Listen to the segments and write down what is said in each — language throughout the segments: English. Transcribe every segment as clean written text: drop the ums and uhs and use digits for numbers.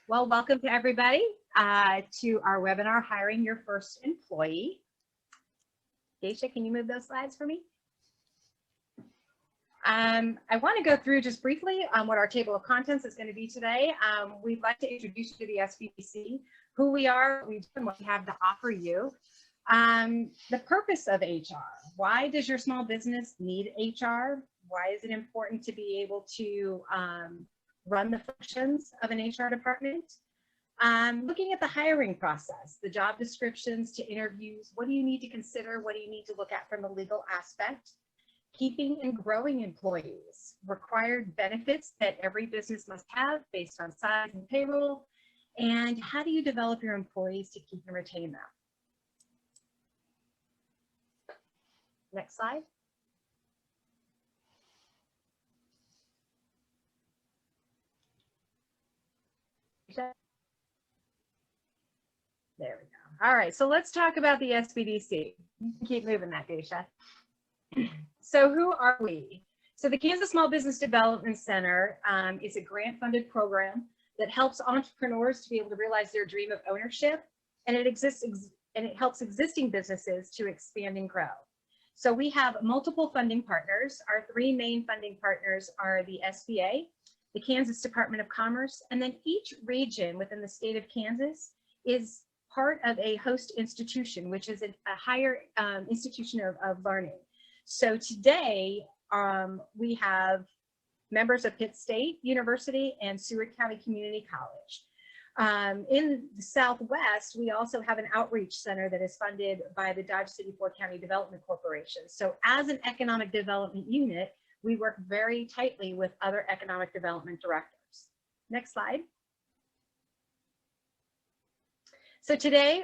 Well, welcome to everybody to our webinar, Hiring Your First Employee. Daisha, can you move those slides for me? I want to go through just briefly what our table of contents is going to be today. We'd like to introduce you to the SBDC, who we are, what we do, and what we have to offer you. The purpose of HR. Why does your small business need HR? Why is it important to be able to run the functions of an HR department? Looking at the hiring process, the job descriptions to interviews, what do you need to consider? What do you need to look at from a legal aspect? Keeping and growing employees, required benefits that every business must have based on size and payroll, and how do you develop your employees to keep and retain them? Next slide. There we go. All right, so let's talk about the SBDC. Keep moving that, Daisha. So who are we? So the Kansas Small Business Development Center is a grant-funded program that helps entrepreneurs to be able to realize their dream of ownership, and it helps existing businesses to expand and grow. So we have multiple funding partners. Our three main funding partners are the SBA, the Kansas Department of Commerce, and then each region within the state of Kansas is part of a host institution, which is a higher institution of learning. So today we have members of Pitt State University and Seward County Community College. In the Southwest, we also have an outreach center that is funded by the Dodge City Ford County Development Corporation. So as an economic development unit, we work very tightly with other economic development directors. Next slide. So today,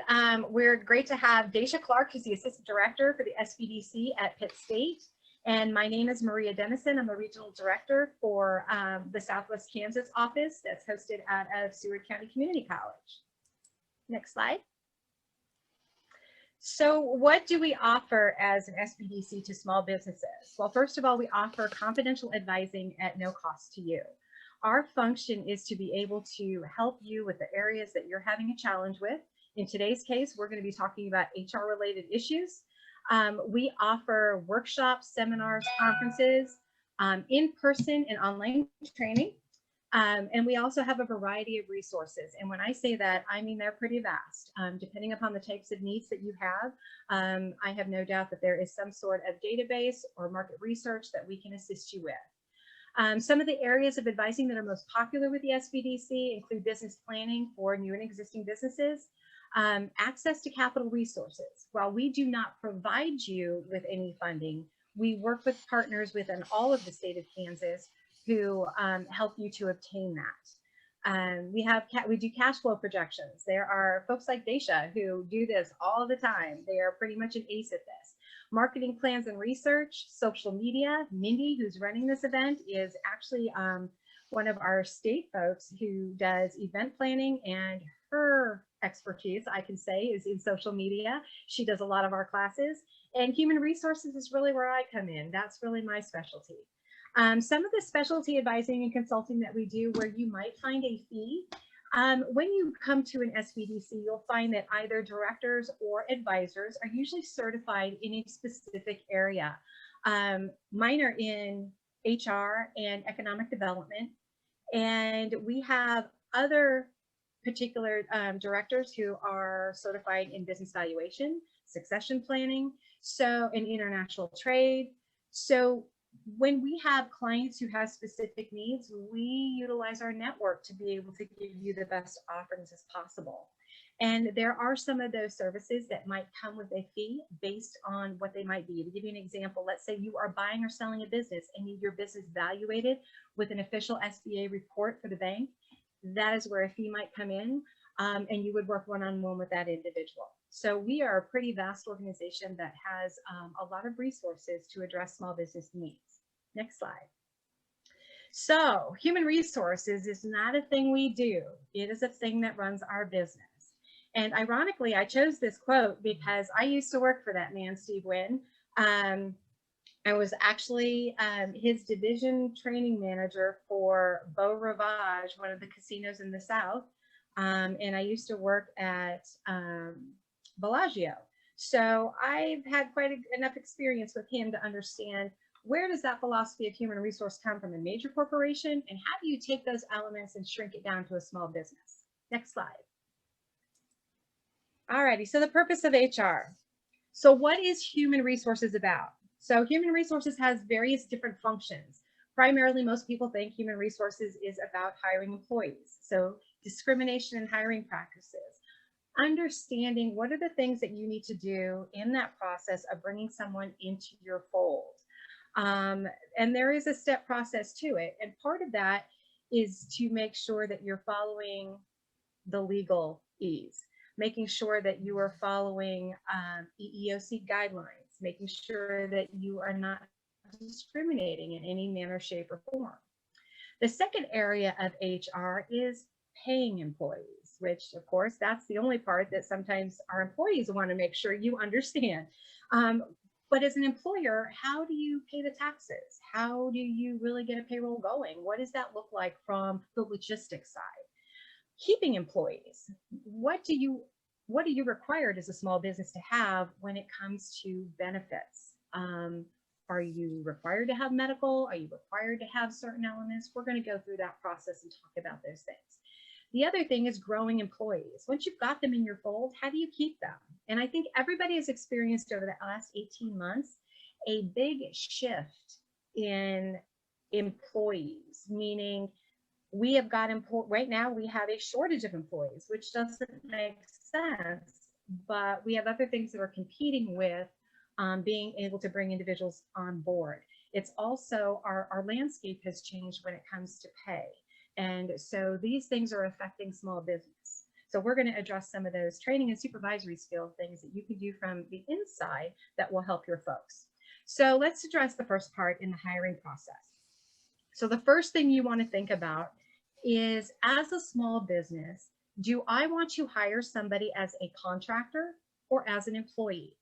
we're great to have Daisha Clark, who's the Assistant Director for the SBDC at Pitt State. And my name is Maria Dennison. I'm the Regional Director for the Southwest Kansas office that's hosted out of Seward County Community College. Next slide. So what do we offer as an SBDC to small businesses? Well, first of all, we offer confidential advising at no cost to you. Our function is to be able to help you with the areas that you're having a challenge with. In today's case, we're going to be talking about HR related issues. We offer workshops, seminars, conferences, in-person and online training. And we also have a variety of resources. And when I say that, I mean they're pretty vast. Depending upon the types of needs that you have, I have no doubt that there is some sort of database or market research that we can assist you with. Some of the areas of advising that are most popular with the SBDC include business planning for new and existing businesses, access to capital resources. While we do not provide you with any funding, we work with partners within all of the state of Kansas who help you to obtain that. We do cash flow projections. There are folks like Daisha who do this all the time. They are pretty much an ace at this. Marketing plans and research, social media. Mindy, who's running this event, is actually one of our state folks who does event planning, and her expertise, I can say, is in social media. She does a lot of our classes, and human resources is really where I come in. That's really my specialty. Some of the specialty advising and consulting that we do where you might find a fee. When you come to an SBDC, you'll find that either directors or advisors are usually certified in a specific area. Mine are in HR and economic development, and we have other particular directors who are certified in business valuation, succession planning, so in international trade. So when we have clients who have specific needs, we utilize our network to be able to give you the best offerings as possible. And there are some of those services that might come with a fee based on what they might be. To give you an example, let's say you are buying or selling a business and need your business evaluated with an official SBA report for the bank. That is where a fee might come in, and you would work one-on-one with that individual. So we are a pretty vast organization that has a lot of resources to address small business needs. Next slide. So human resources is not a thing we do. It is a thing that runs our business. And ironically, I chose this quote because I used to work for that man, Steve Wynn. I was actually his division training manager for Beau Rivage, one of the casinos in the South. And I used to work at Bellagio. So I've had quite enough experience with him to understand where does that philosophy of human resource come from a major corporation, and how do you take those elements and shrink it down to a small business? Next slide. Alrighty, so the purpose of HR. So what is human resources about? So human resources has various different functions. Primarily, most people think human resources is about hiring employees. So discrimination in hiring practices, understanding what are the things that you need to do in that process of bringing someone into your fold. And there is a step process to it. And part of that is to make sure that you're following the legal ease, making sure that you are following EEOC guidelines, making sure that you are not discriminating in any manner, shape, or form. The second area of HR is paying employees, which of course, that's the only part that sometimes our employees want to make sure you understand. But as an employer, how do you pay the taxes? How do you really get a payroll going? What does that look like from the logistics side? Keeping employees, what do you required as a small business to have when it comes to benefits? Are you required to have medical? Are you required to have certain elements? We're going to go through that process and talk about those things. The other thing is growing employees. Once you've got them in your fold, how do you keep them? And I think everybody has experienced over the last 18 months a big shift in employees, meaning we have got right now we have a shortage of employees, which doesn't make sense, but we have other things that are competing with being able to bring individuals on board. It's also our landscape has changed when it comes to pay. And so these things are affecting small business. So we're going to address some of those training and supervisory skill things that you can do from the inside that will help your folks. So let's address the first part in the hiring process. So the first thing you want to think about is, as a small business, do I want to hire somebody as a contractor or as an employee?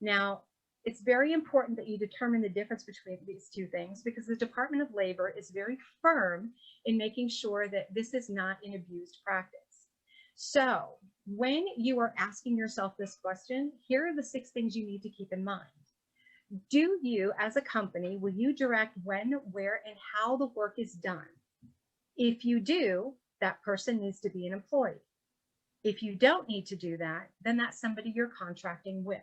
Now, it's very important that you determine the difference between these two things, because the Department of Labor is very firm in making sure that this is not an abused practice. So when you are asking yourself this question, here are the 6 things you need to keep in mind. Do you, as a company, will you direct when, where, and how the work is done? If you do, that person needs to be an employee. If you don't need to do that, then that's somebody you're contracting with.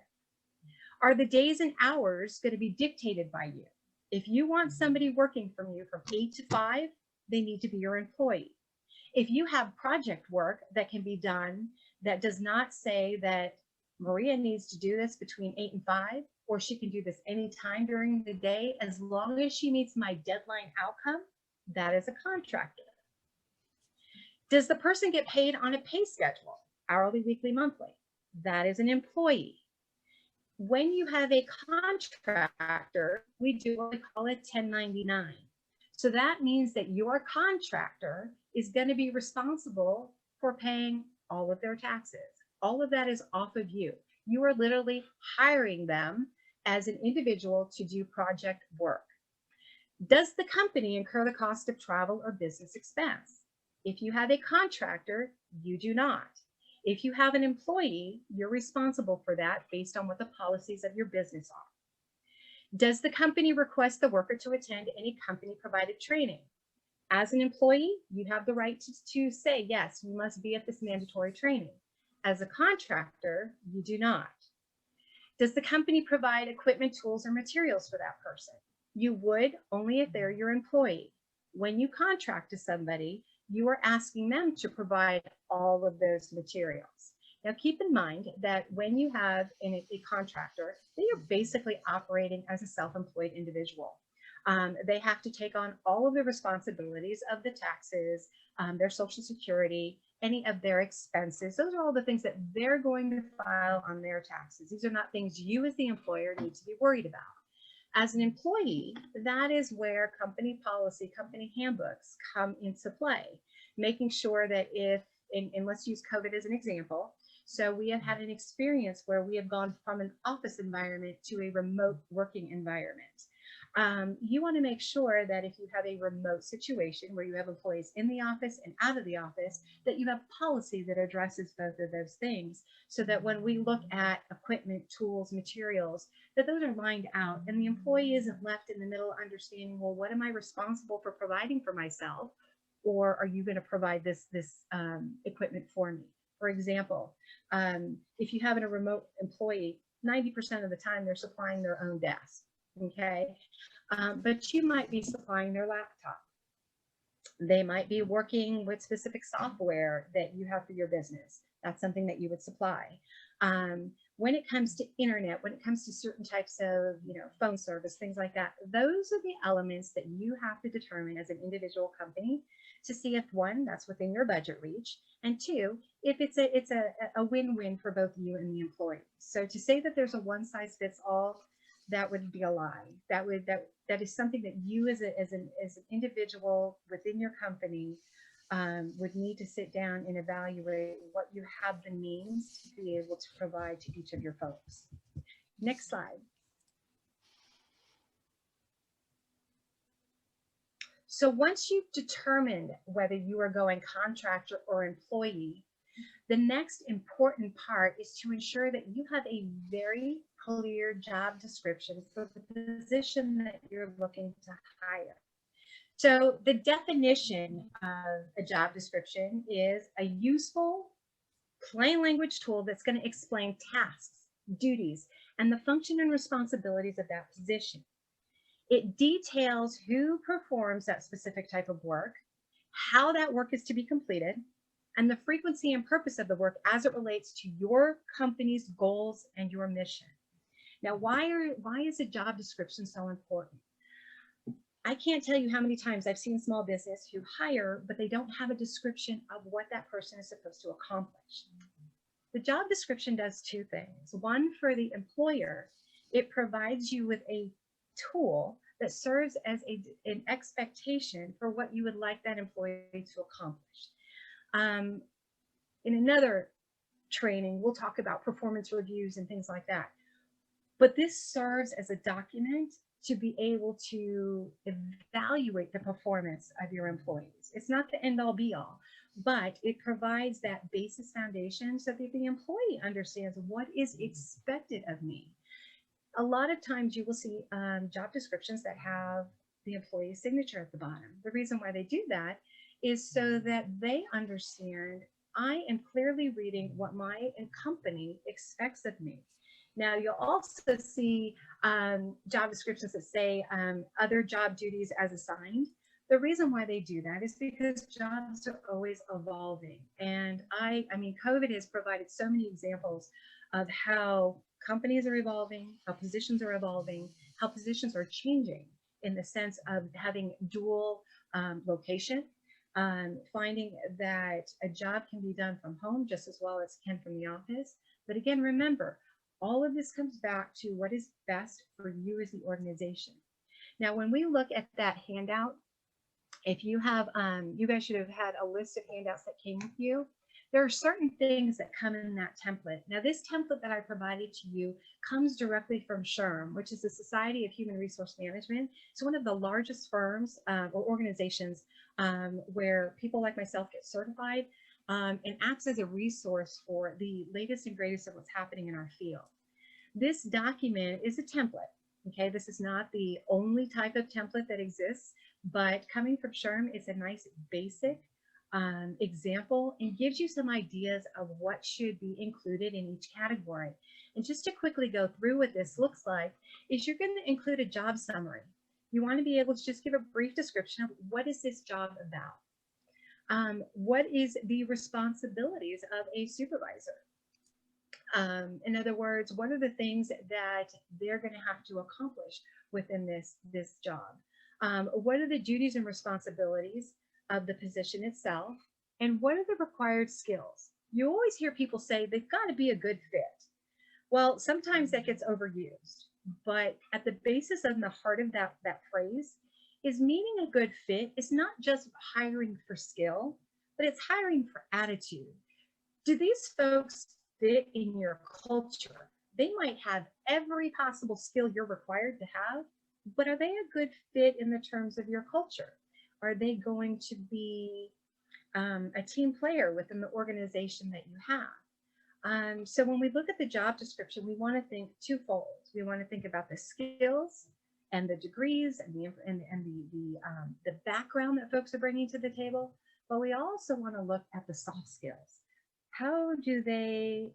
Are the days and hours going to be dictated by you? If you want somebody working from you from 8 to 5, they need to be your employee. If you have project work that can be done that does not say that Maria needs to do this between 8 and 5, or she can do this anytime during the day, as long as she meets my deadline outcome, that is a contractor. Does the person get paid on a pay schedule, hourly, weekly, monthly? That is an employee. When you have a contractor, we do what we call a 1099. So that means that your contractor is going to be responsible for paying all of their taxes. All of that is off of you. You are literally hiring them as an individual to do project work. Does the company incur the cost of travel or business expense? If you have a contractor, you do not. If you have an employee, you're responsible for that based on what the policies of your business are. Does the company request the worker to attend any company-provided training? As an employee, you have the right to say, yes, you must be at this mandatory training. As a contractor, you do not. Does the company provide equipment, tools, or materials for that person? You would only if they're your employee. When you contract to somebody, you are asking them to provide all of those materials. Now, keep in mind that when you have a contractor, they are basically operating as a self-employed individual. They have to take on all of the responsibilities of the taxes, their Social Security, any of their expenses. Those are all the things that they're going to file on their taxes. These are not things you as the employer need to be worried about. As an employee, that is where company policy, company handbooks come into play, making sure that if, and let's use COVID as an example. So we have had an experience where we have gone from an office environment to a remote working environment. You want to make sure that if you have a remote situation where you have employees in the office and out of the office, that you have policy that addresses both of those things, so that when we look at equipment, tools, materials, that those are lined out and the employee isn't left in the middle understanding, well, what am I responsible for providing for myself? Or are you going to provide this equipment for me? For example, if you have a remote employee, 90% of the time they're supplying their own desk. Okay. But you might be supplying their laptop. They might be working with specific software that you have for your business. That's something that you would supply. When it comes to internet, when it comes to certain types of, phone service, things like that, those are the elements that you have to determine as an individual company to see if, one, that's within your budget reach, and two, if it's a win-win for both you and the employee. So to say that there's a one size fits all, that would be a lie. That is something that you as an individual within your company would need to sit down and evaluate what you have the means to be able to provide to each of your folks. Next slide. So once you've determined whether you are going contractor or employee, the next important part is to ensure that you have a very clear job description for the position that you're looking to hire. So the definition of a job description is a useful, plain language tool that's going to explain tasks, duties, and the function and responsibilities of that position. It details who performs that specific type of work, how that work is to be completed, and the frequency and purpose of the work as it relates to your company's goals and your mission. Now, why is a job description so important? I can't tell you how many times I've seen small business who hire, but they don't have a description of what that person is supposed to accomplish. The job description does two things. One, for the employer, it provides you with a tool that serves as an expectation for what you would like that employee to accomplish. In another training, we'll talk about performance reviews and things like that. But this serves as a document to be able to evaluate the performance of your employees. It's not the end all be all, but it provides that basis foundation so that the employee understands what is expected of me. A lot of times you will see job descriptions that have the employee's signature at the bottom. The reason why they do that is so that they understand I am clearly reading what my company expects of me. Now, you'll also see job descriptions that say other job duties as assigned. The reason why they do that is because jobs are always evolving. And I mean, COVID has provided so many examples of how companies are evolving, how positions are evolving, how positions are changing in the sense of having dual location, finding that a job can be done from home just as well as can from the office. But again, remember, all of this comes back to what is best for you as the organization. Now, when we look at that handout, if you have, you guys should have had a list of handouts that came with you. There are certain things that come in that template. Now, this template that I provided to you comes directly from SHRM, which is the Society of Human Resource Management. It's one of the largest firms or organizations where people like myself get certified and acts as a resource for the latest and greatest of what's happening in our field. This document is a template. Okay, this is not the only type of template that exists, but coming from SHRM, it's a nice basic example and gives you some ideas of what should be included in each category. And just to quickly go through what this looks like is you're going to include a job summary. You want to be able to just give a brief description of what is this job about? What is the responsibilities of a supervisor? In other words, what are the things that they're going to have to accomplish within this job? What are the duties and responsibilities of the position itself? And what are the required skills? You always hear people say they've got to be a good fit. Well, sometimes that gets overused, but at the basis and the heart of that phrase is meaning a good fit is not just hiring for skill, but it's hiring for attitude. Do these folks fit in your culture? They might have every possible skill you're required to have, but are they a good fit in the terms of your culture? Are they going to be a team player within the organization that you have? So when we look at the job description, we want to think twofold. We want to think about the skills and the degrees and the background that folks are bringing to the table, but we also want to look at the soft skills. How do they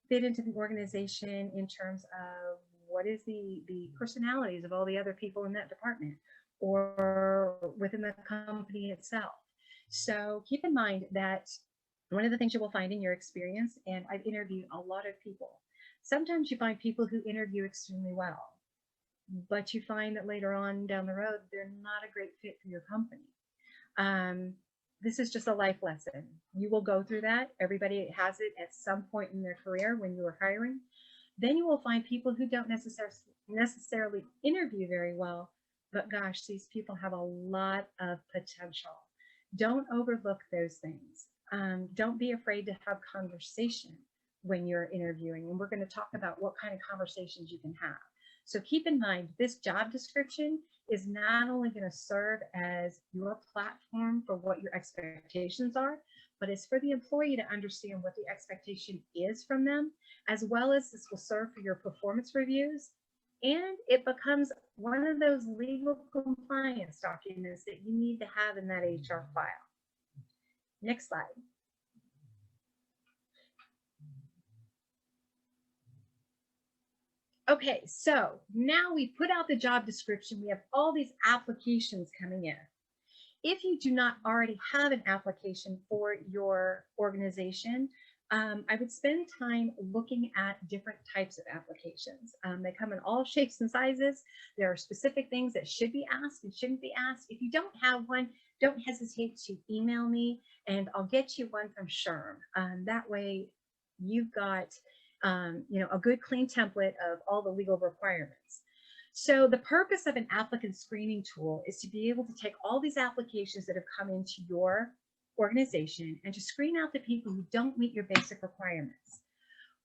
fit into the organization in terms of what is the personalities of all the other people in that department or within the company itself? So keep in mind that one of the things you will find in your experience, and I've interviewed a lot of people, sometimes you find people who interview extremely well, but you find that later on down the road, they're not a great fit for your company. Um, this is just a life lesson. You will go through that. Everybody has it at some point in their career when you are hiring. Then you will find people who don't necessarily interview very well, but gosh, these people have a lot of potential. Don't overlook those things. Don't be afraid to have conversation when you're interviewing. And we're going to talk about what kind of conversations you can have. So keep in mind, this job description is not only going to serve as your platform for what your expectations are, but it's for the employee to understand what the expectation is from them, as well as this will serve for your performance reviews. And it becomes one of those legal compliance documents that you need to have in that HR file. Next slide. Okay, so now we put out the job description. We have all these applications coming in. If you do not already have an application for your organization, I would spend time looking at different types of applications. They come in all shapes and sizes. There are specific things that should be asked and shouldn't be asked. If you don't have one, don't hesitate to email me and I'll get you one from SHRM. That way you've got a good clean template of all the legal requirements. So the purpose of an applicant screening tool is to be able to take all these applications that have come into your organization and to screen out the people who don't meet your basic requirements.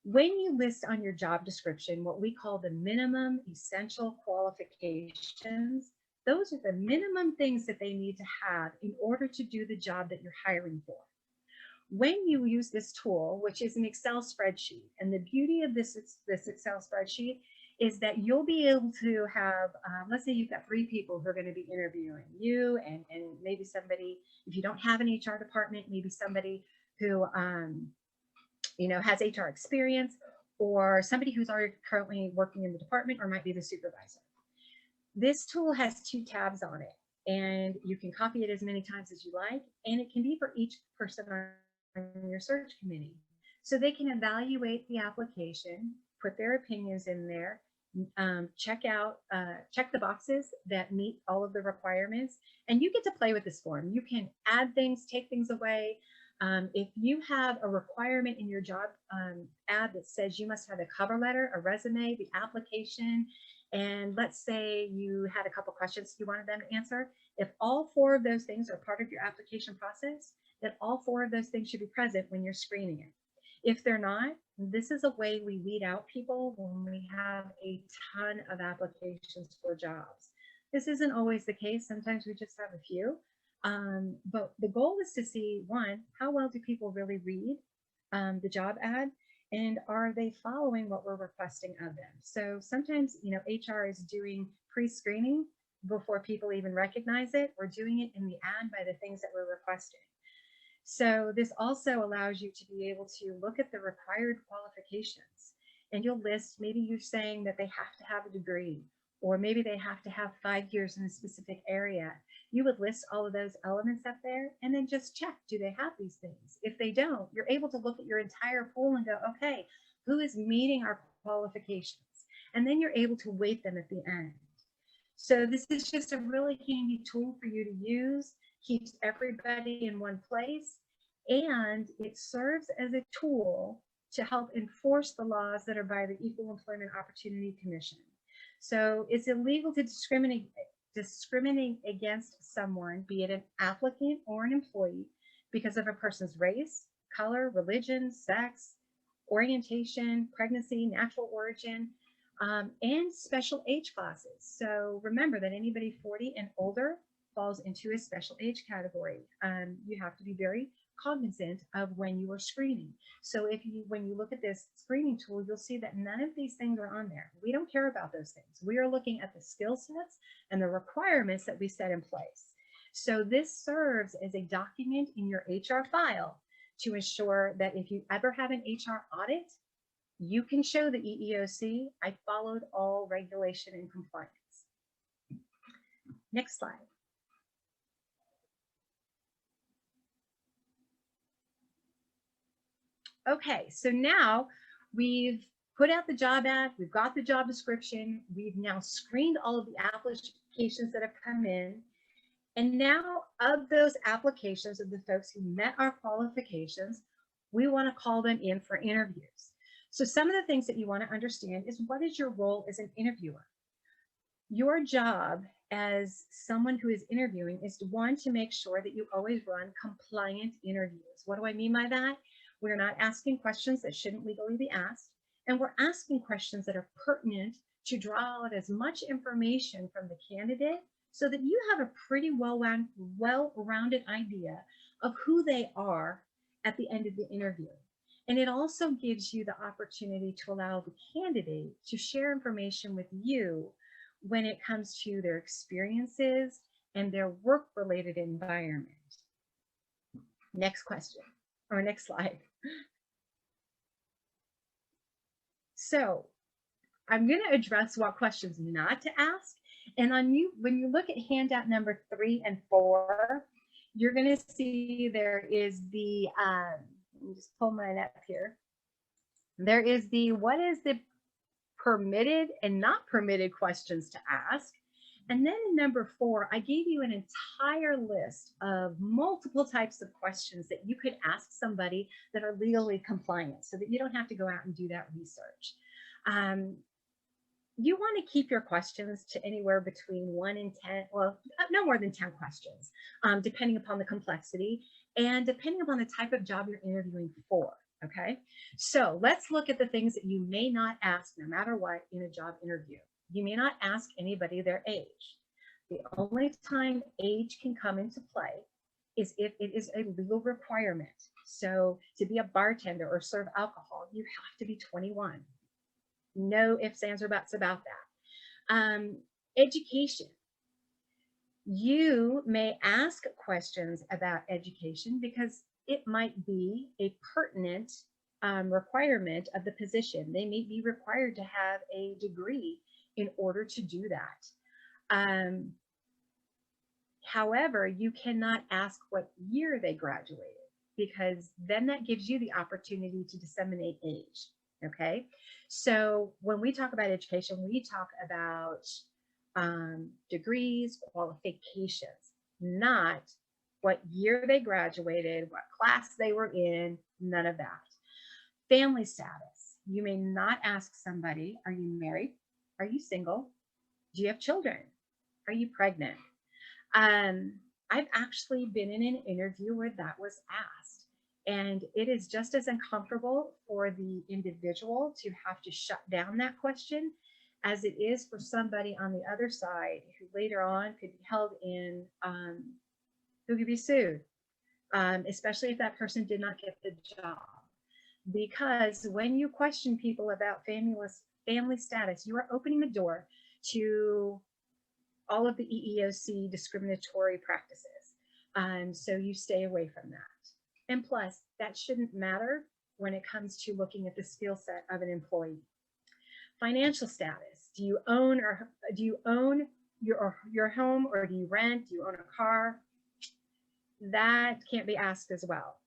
When you list on your job description what we call the minimum essential qualifications, those are the minimum things that they need to have in order to do the job that you're hiring for. When you use this tool, which is an Excel spreadsheet, and the beauty of this Excel spreadsheet is that you'll be able to have, let's say you've got 3 people who are going to be interviewing you and maybe somebody, if you don't have an HR department, maybe somebody who, has HR experience, or somebody who's already currently working in the department, or might be the supervisor. This tool has 2 tabs on it, and you can copy it as many times as you like, and it can be for each person on your search committee. So they can evaluate the application, put their opinions in there, check the boxes that meet all of the requirements, and you get to play with this form. You can add things, take things away. If you have a requirement in your job ad that says you must have a cover letter, a resume, the application, and let's say you had a couple questions you wanted them to answer, if all 4 of those things are part of your application process, that all 4 of those things should be present when you're screening it. If they're not, this is a way we weed out people when we have a ton of applications for jobs. This isn't always the case. Sometimes we just have a few. But the goal is to see, one, how well do people really read the job ad? And are they following what we're requesting of them? So sometimes, HR is doing pre-screening before people even recognize it. We're doing it in the ad by the things that we're requesting. So this also allows you to be able to look at the required qualifications, and you'll list, maybe you're saying that they have to have a degree, or maybe they have to have 5 years in a specific area. You would list all of those elements up there and then just check, do they have these things? If they don't, you're able to look at your entire pool and go, okay, who is meeting our qualifications? And then you're able to weight them at the end. So this is just a really handy tool for you to use, keeps everybody in one place, and it serves as a tool to help enforce the laws that are by the Equal Employment Opportunity Commission. So it's illegal to discriminate against someone, be it an applicant or an employee, because of a person's race, color, religion, sex, orientation, pregnancy, natural origin, and special age classes. So remember that anybody 40 and older falls into a special age category. You have to be very cognizant of when you are screening. So when you look at this screening tool, you'll see that none of these things are on there. We don't care about those things. We are looking at the skill sets and the requirements that we set in place. So this serves as a document in your HR file to ensure that if you ever have an HR audit, you can show the EEOC, I followed all regulation and compliance. Next slide. Okay, so now we've put out the job ad, we've got the job description, we've now screened all of the applications that have come in. And now of those applications of the folks who met our qualifications, we want to call them in for interviews. So some of the things that you want to understand is, what is your role as an interviewer? Your job as someone who is interviewing is to make sure that you always run compliant interviews. What do I mean by that? We're not asking questions that shouldn't legally be asked, and we're asking questions that are pertinent to draw out as much information from the candidate so that you have a pretty well-rounded idea of who they are at the end of the interview. And it also gives you the opportunity to allow the candidate to share information with you when it comes to their experiences and their work-related environment. Next question, or next slide. So I'm going to address what questions not to ask. And when you look at handout number 3 and 4, you're going to see there is the, let me just pull mine up here. There is the, what is the permitted and not permitted questions to ask. And then in number 4, I gave you an entire list of multiple types of questions that you could ask somebody that are legally compliant so that you don't have to go out and do that research. You want to keep your questions to anywhere between 1 and 10, well, no more than 10 questions, depending upon the complexity and depending upon the type of job you're interviewing for. Okay, so let's look at the things that you may not ask no matter what in a job interview. You may not ask anybody their age. The only time age can come into play is if it is a legal requirement. So to be a bartender or serve alcohol, you have to be 21. No ifs, ands, or buts about that. Education. You may ask questions about education because it might be a pertinent requirement of the position. They may be required to have a degree in order to do that. However, you cannot ask what year they graduated, because then that gives you the opportunity to disseminate age. Okay, so when we talk about education, we talk about degrees, qualifications, not what year they graduated, what class they were in, none of that. Family status. You may not ask somebody, are you married? Are you single? Do you have children? Are you pregnant? I've actually been in an interview where that was asked, and it is just as uncomfortable for the individual to have to shut down that question as it is for somebody on the other side who later on could be held in, who could be sued, especially if that person did not get the job. Because when you question people about family status, you are opening the door to all of the EEOC discriminatory practices. So you stay away from that. And plus, that shouldn't matter when it comes to looking at the skill set of an employee. Financial status. Do you own your home, or do you rent? Do you own a car? That can't be asked as well.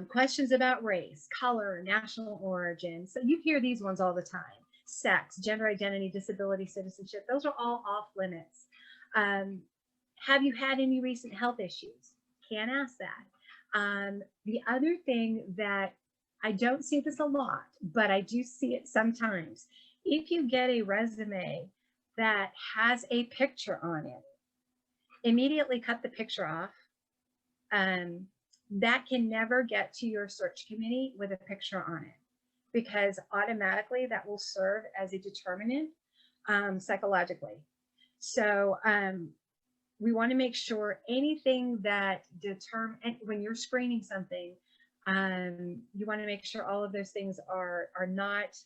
Questions about race, color, national origin. So you hear these ones all the time. Sex, gender identity, disability, citizenship. Those are all off limits. Have you had any recent health issues? Can't ask that. The other thing that I don't see this a lot, but I do see it sometimes. If you get a resume that has a picture on it, immediately cut the picture off. That can never get to your search committee with a picture on it. because automatically that will serve as a determinant psychologically. So we want to make sure anything that when you're screening something, you want to make sure all of those things are not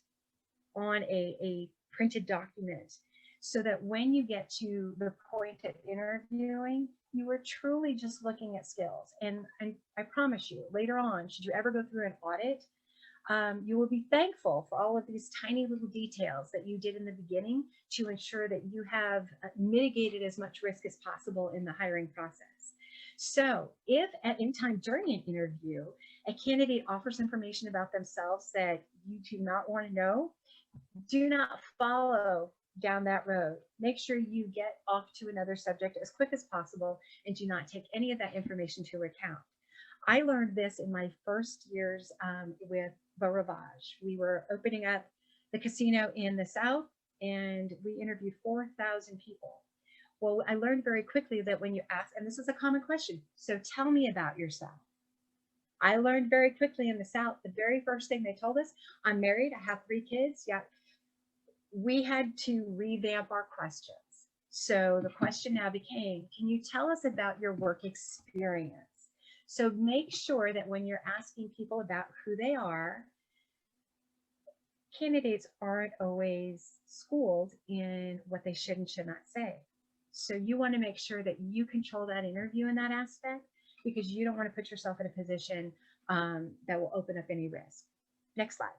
on a printed document, so that when you get to the point of interviewing, you are truly just looking at skills. And I promise you, later on, should you ever go through an audit, you will be thankful for all of these tiny little details that you did in the beginning to ensure that you have mitigated as much risk as possible in the hiring process. So if at any time during an interview, a candidate offers information about themselves that you do not want to know, do not follow down that road. Make sure you get off to another subject as quick as possible and do not take any of that information to account. I learned this in my first years with Beau Rivage. We were opening up the casino in the South, and we interviewed 4,000 people. Well, I learned very quickly that when you ask, and this is a common question, so tell me about yourself. I learned very quickly in the South, the very first thing they told us, I'm married, I have 3 kids. Yeah. We had to revamp our questions. So the question now became, can you tell us about your work experience? So make sure that when you're asking people about who they are, candidates aren't always schooled in what they should and should not say. So you want to make sure that you control that interview in that aspect, because you don't want to put yourself in a position that will open up any risk. Next slide.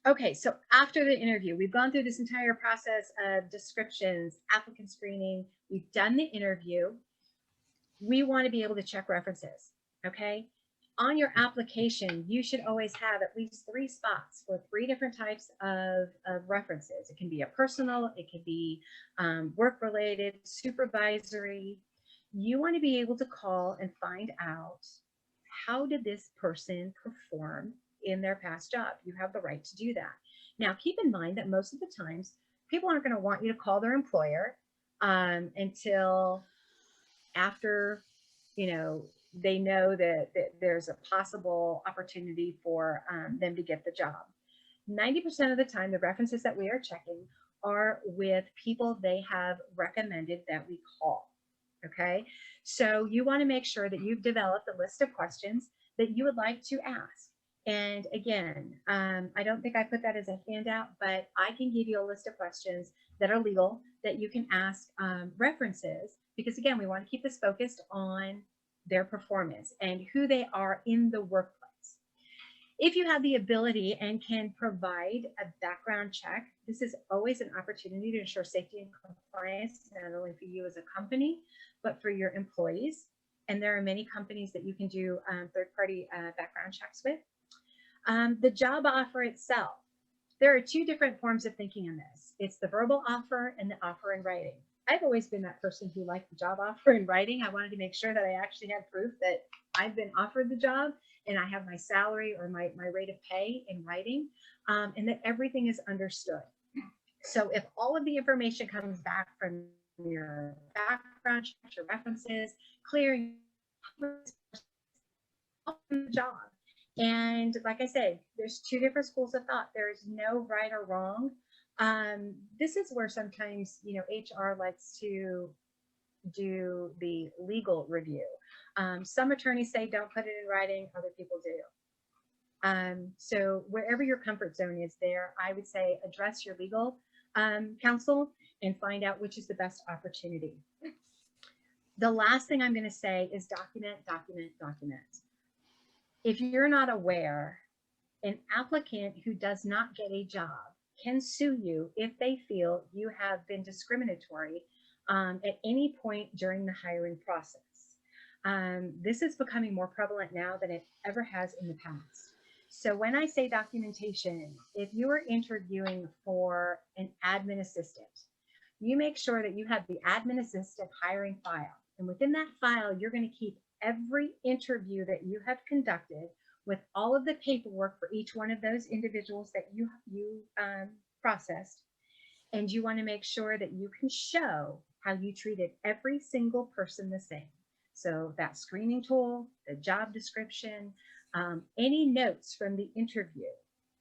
Okay, so after the interview, we've gone through this entire process of descriptions, applicant screening, we've done the interview. We want to be able to check references, okay? On your application, you should always have at least 3 spots for 3 different types of references. It can be a personal, it could be work-related, supervisory. You want to be able to call and find out, how did this person perform in their past job? You have the right to do that. Now, keep in mind that most of the times, people aren't going to want you to call their employer until after, they know that there's a possible opportunity for them to get the job. 90% of the time, the references that we are checking are with people they have recommended that we call. Okay, so you want to make sure that you've developed a list of questions that you would like to ask. And again, I don't think I put that as a handout, but I can give you a list of questions that are legal that you can ask references, because again, we want to keep this focused on their performance and who they are in the workplace. If you have the ability and can provide a background check, this is always an opportunity to ensure safety and compliance, not only for you as a company, but for your employees. And there are many companies that you can do third-party background checks with. The job offer itself. There are 2 different forms of thinking in this. It's the verbal offer and the offer in writing. I've always been that person who liked the job offer in writing. I wanted to make sure that I actually had proof that I've been offered the job and I have my salary or my rate of pay in writing, and that everything is understood. So if all of the information comes back from your background checks, your references, clearing the job. And like I said, there's 2 different schools of thought. There is no right or wrong. This is where sometimes, HR likes to do the legal review. Some attorneys say don't put it in writing, other people do. So wherever your comfort zone is there, I would say address your legal counsel and find out which is the best opportunity. The last thing I'm going to say is document, document, document. If you're not aware, an applicant who does not get a job can sue you if they feel you have been discriminatory at any point during the hiring process. This is becoming more prevalent now than it ever has in the past. So when I say documentation, if you are interviewing for an admin assistant, you make sure that you have the admin assistant hiring file. And within that file, you're going to keep every interview that you have conducted with all of the paperwork for each one of those individuals that you processed. And you want to make sure that you can show how you treated every single person the same. So that screening tool, the job description, any notes from the interview,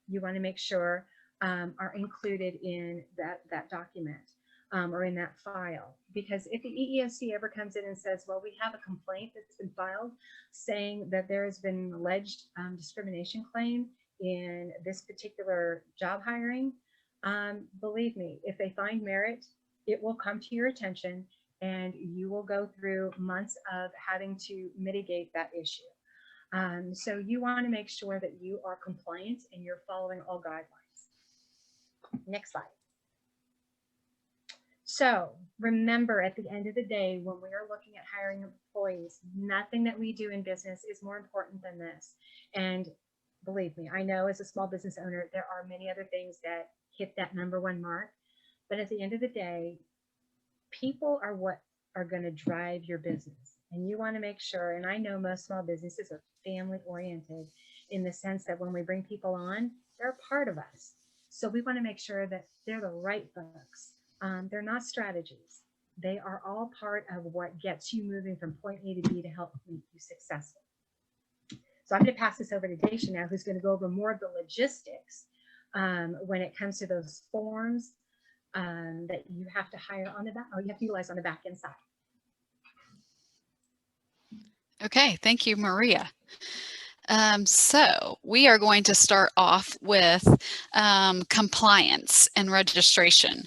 you want to make sure are included in that document or in that file. Because if the EEOC ever comes in and says, well, we have a complaint that's been filed saying that there has been alleged discrimination claim in this particular job hiring, believe me, if they find merit, it will come to your attention and you will go through months of having to mitigate that issue. So you want to make sure that you are compliant and you're following all guidelines. Next slide. So remember, at the end of the day, when we are looking at hiring employees, nothing that we do in business is more important than this. And believe me, I know as a small business owner, there are many other things that hit that #1 mark. But at the end of the day, people are what are going to drive your business. And you want to make sure, and I know most small businesses are family oriented in the sense that when we bring people on, they're a part of us. So we want to make sure that they're the right folks. They're not strategies. They are all part of what gets you moving from point A to B to help make you successful. So I'm going to pass this over to Daisha now, who's going to go over more of the logistics when it comes to those forms that you have to hire on the back, or you have to utilize on the back end side. Okay, thank you, Maria. So we are going to start off with compliance and registration.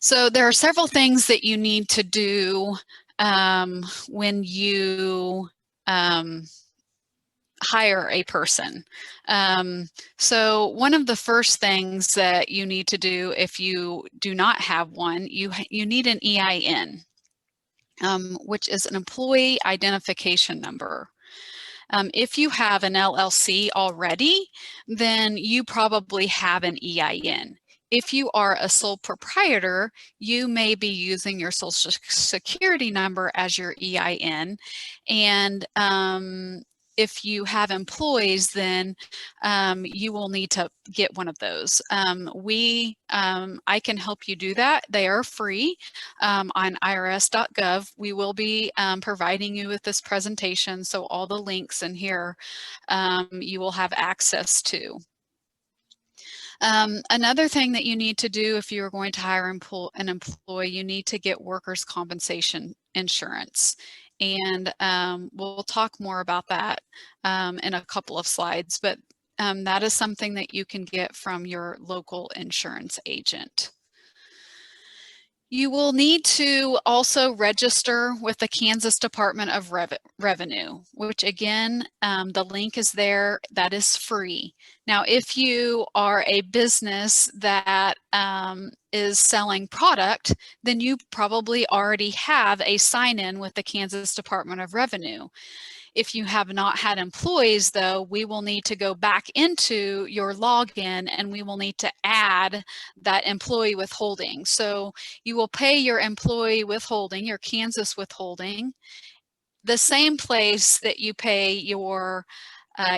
So there are several things that you need to do when you hire a person. So one of the first things that you need to do if you do not have one, you need an EIN, which is an employee identification number. If you have an LLC already, then you probably have an EIN. If you are a sole proprietor, you may be using your Social Security number as your EIN. And if you have employees, then you will need to get one of those. I can help you do that. They are free on irs.gov. We will be providing you with this presentation, so all the links in here you will have access to. Another thing that you need to do if you're going to hire an employee, you need to get workers' compensation insurance. And we'll talk more about that in a couple of slides, but that is something that you can get from your local insurance agent. You will need to also register with the Kansas Department of Revenue, which again, the link is there. That is free. Now, if you are a business that is selling product, then you probably already have a sign-in with the Kansas Department of Revenue. If you have not had employees, though, we will need to go back into your login and we will need to add that employee withholding. So you will pay your employee withholding, your Kansas withholding, the same place that you pay your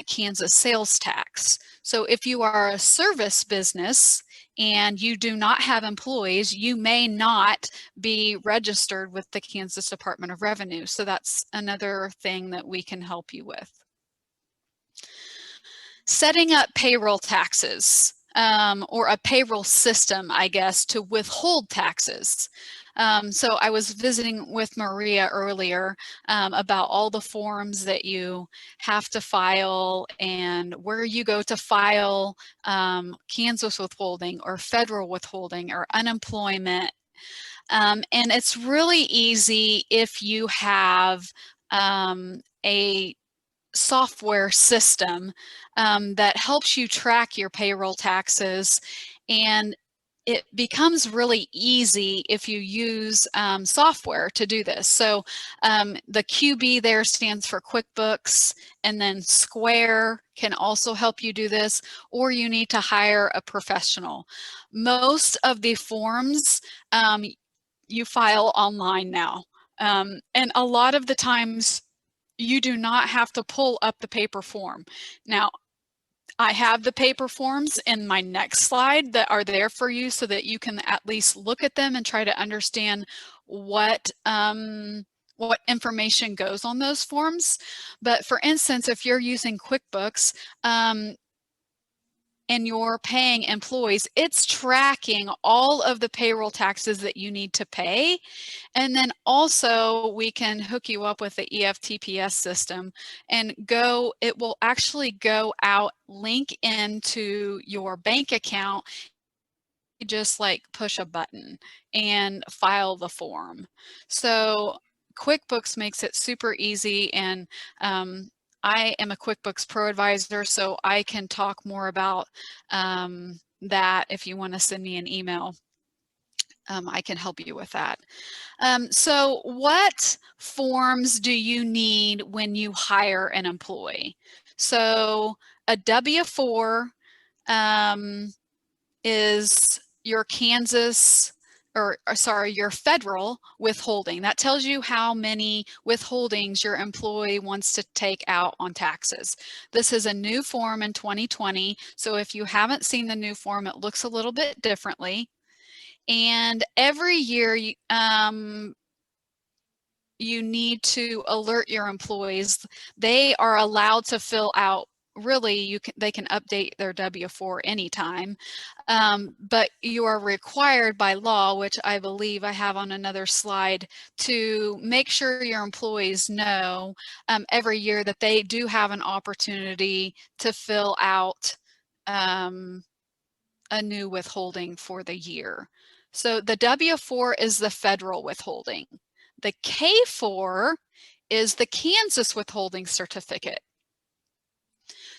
Kansas sales tax. So if you are a service business and you do not have employees, you may not be registered with the Kansas Department of Revenue. So that's another thing that we can help you with. Setting up payroll taxes or a payroll system, I guess, to withhold taxes. So I was visiting with Maria earlier about all the forms that you have to file and where you go to file Kansas withholding or federal withholding or unemployment. And it's really easy if you have a software system that helps you track your payroll taxes, and it becomes really easy if you use software to do this. So the QB there stands for QuickBooks, and then Square can also help you do this, or you need to hire a professional. Most of the forms you file online now, and a lot of the times you do not have to pull up the paper form. Now, I have the paper forms in my next slide that are there for you so that you can at least look at them and try to understand what what information goes on those forms. But for instance, if you're using QuickBooks, and you're paying employees, it's tracking all of the payroll taxes that you need to pay. And then also we can hook you up with the EFTPS system and it will actually go out, link into your bank account. You just like push a button and file the form. So QuickBooks makes it super easy, and I am a QuickBooks Pro advisor, so I can talk more about that. If you want to send me an email, I can help you with that. So what forms do you need when you hire an employee? So a W-4 is your Kansas, or sorry, your federal withholding. That tells you how many withholdings your employee wants to take out on taxes. This is a new form in 2020, so if you haven't seen the new form, it looks a little bit differently. And every year, you need to alert your employees. They are allowed to fill out, really, they can update their W-4 anytime, but you are required by law, which I believe I have on another slide, to make sure your employees know every year that they do have an opportunity to fill out a new withholding for the year. So the W-4 is the federal withholding. The K-4 is the Kansas withholding certificate.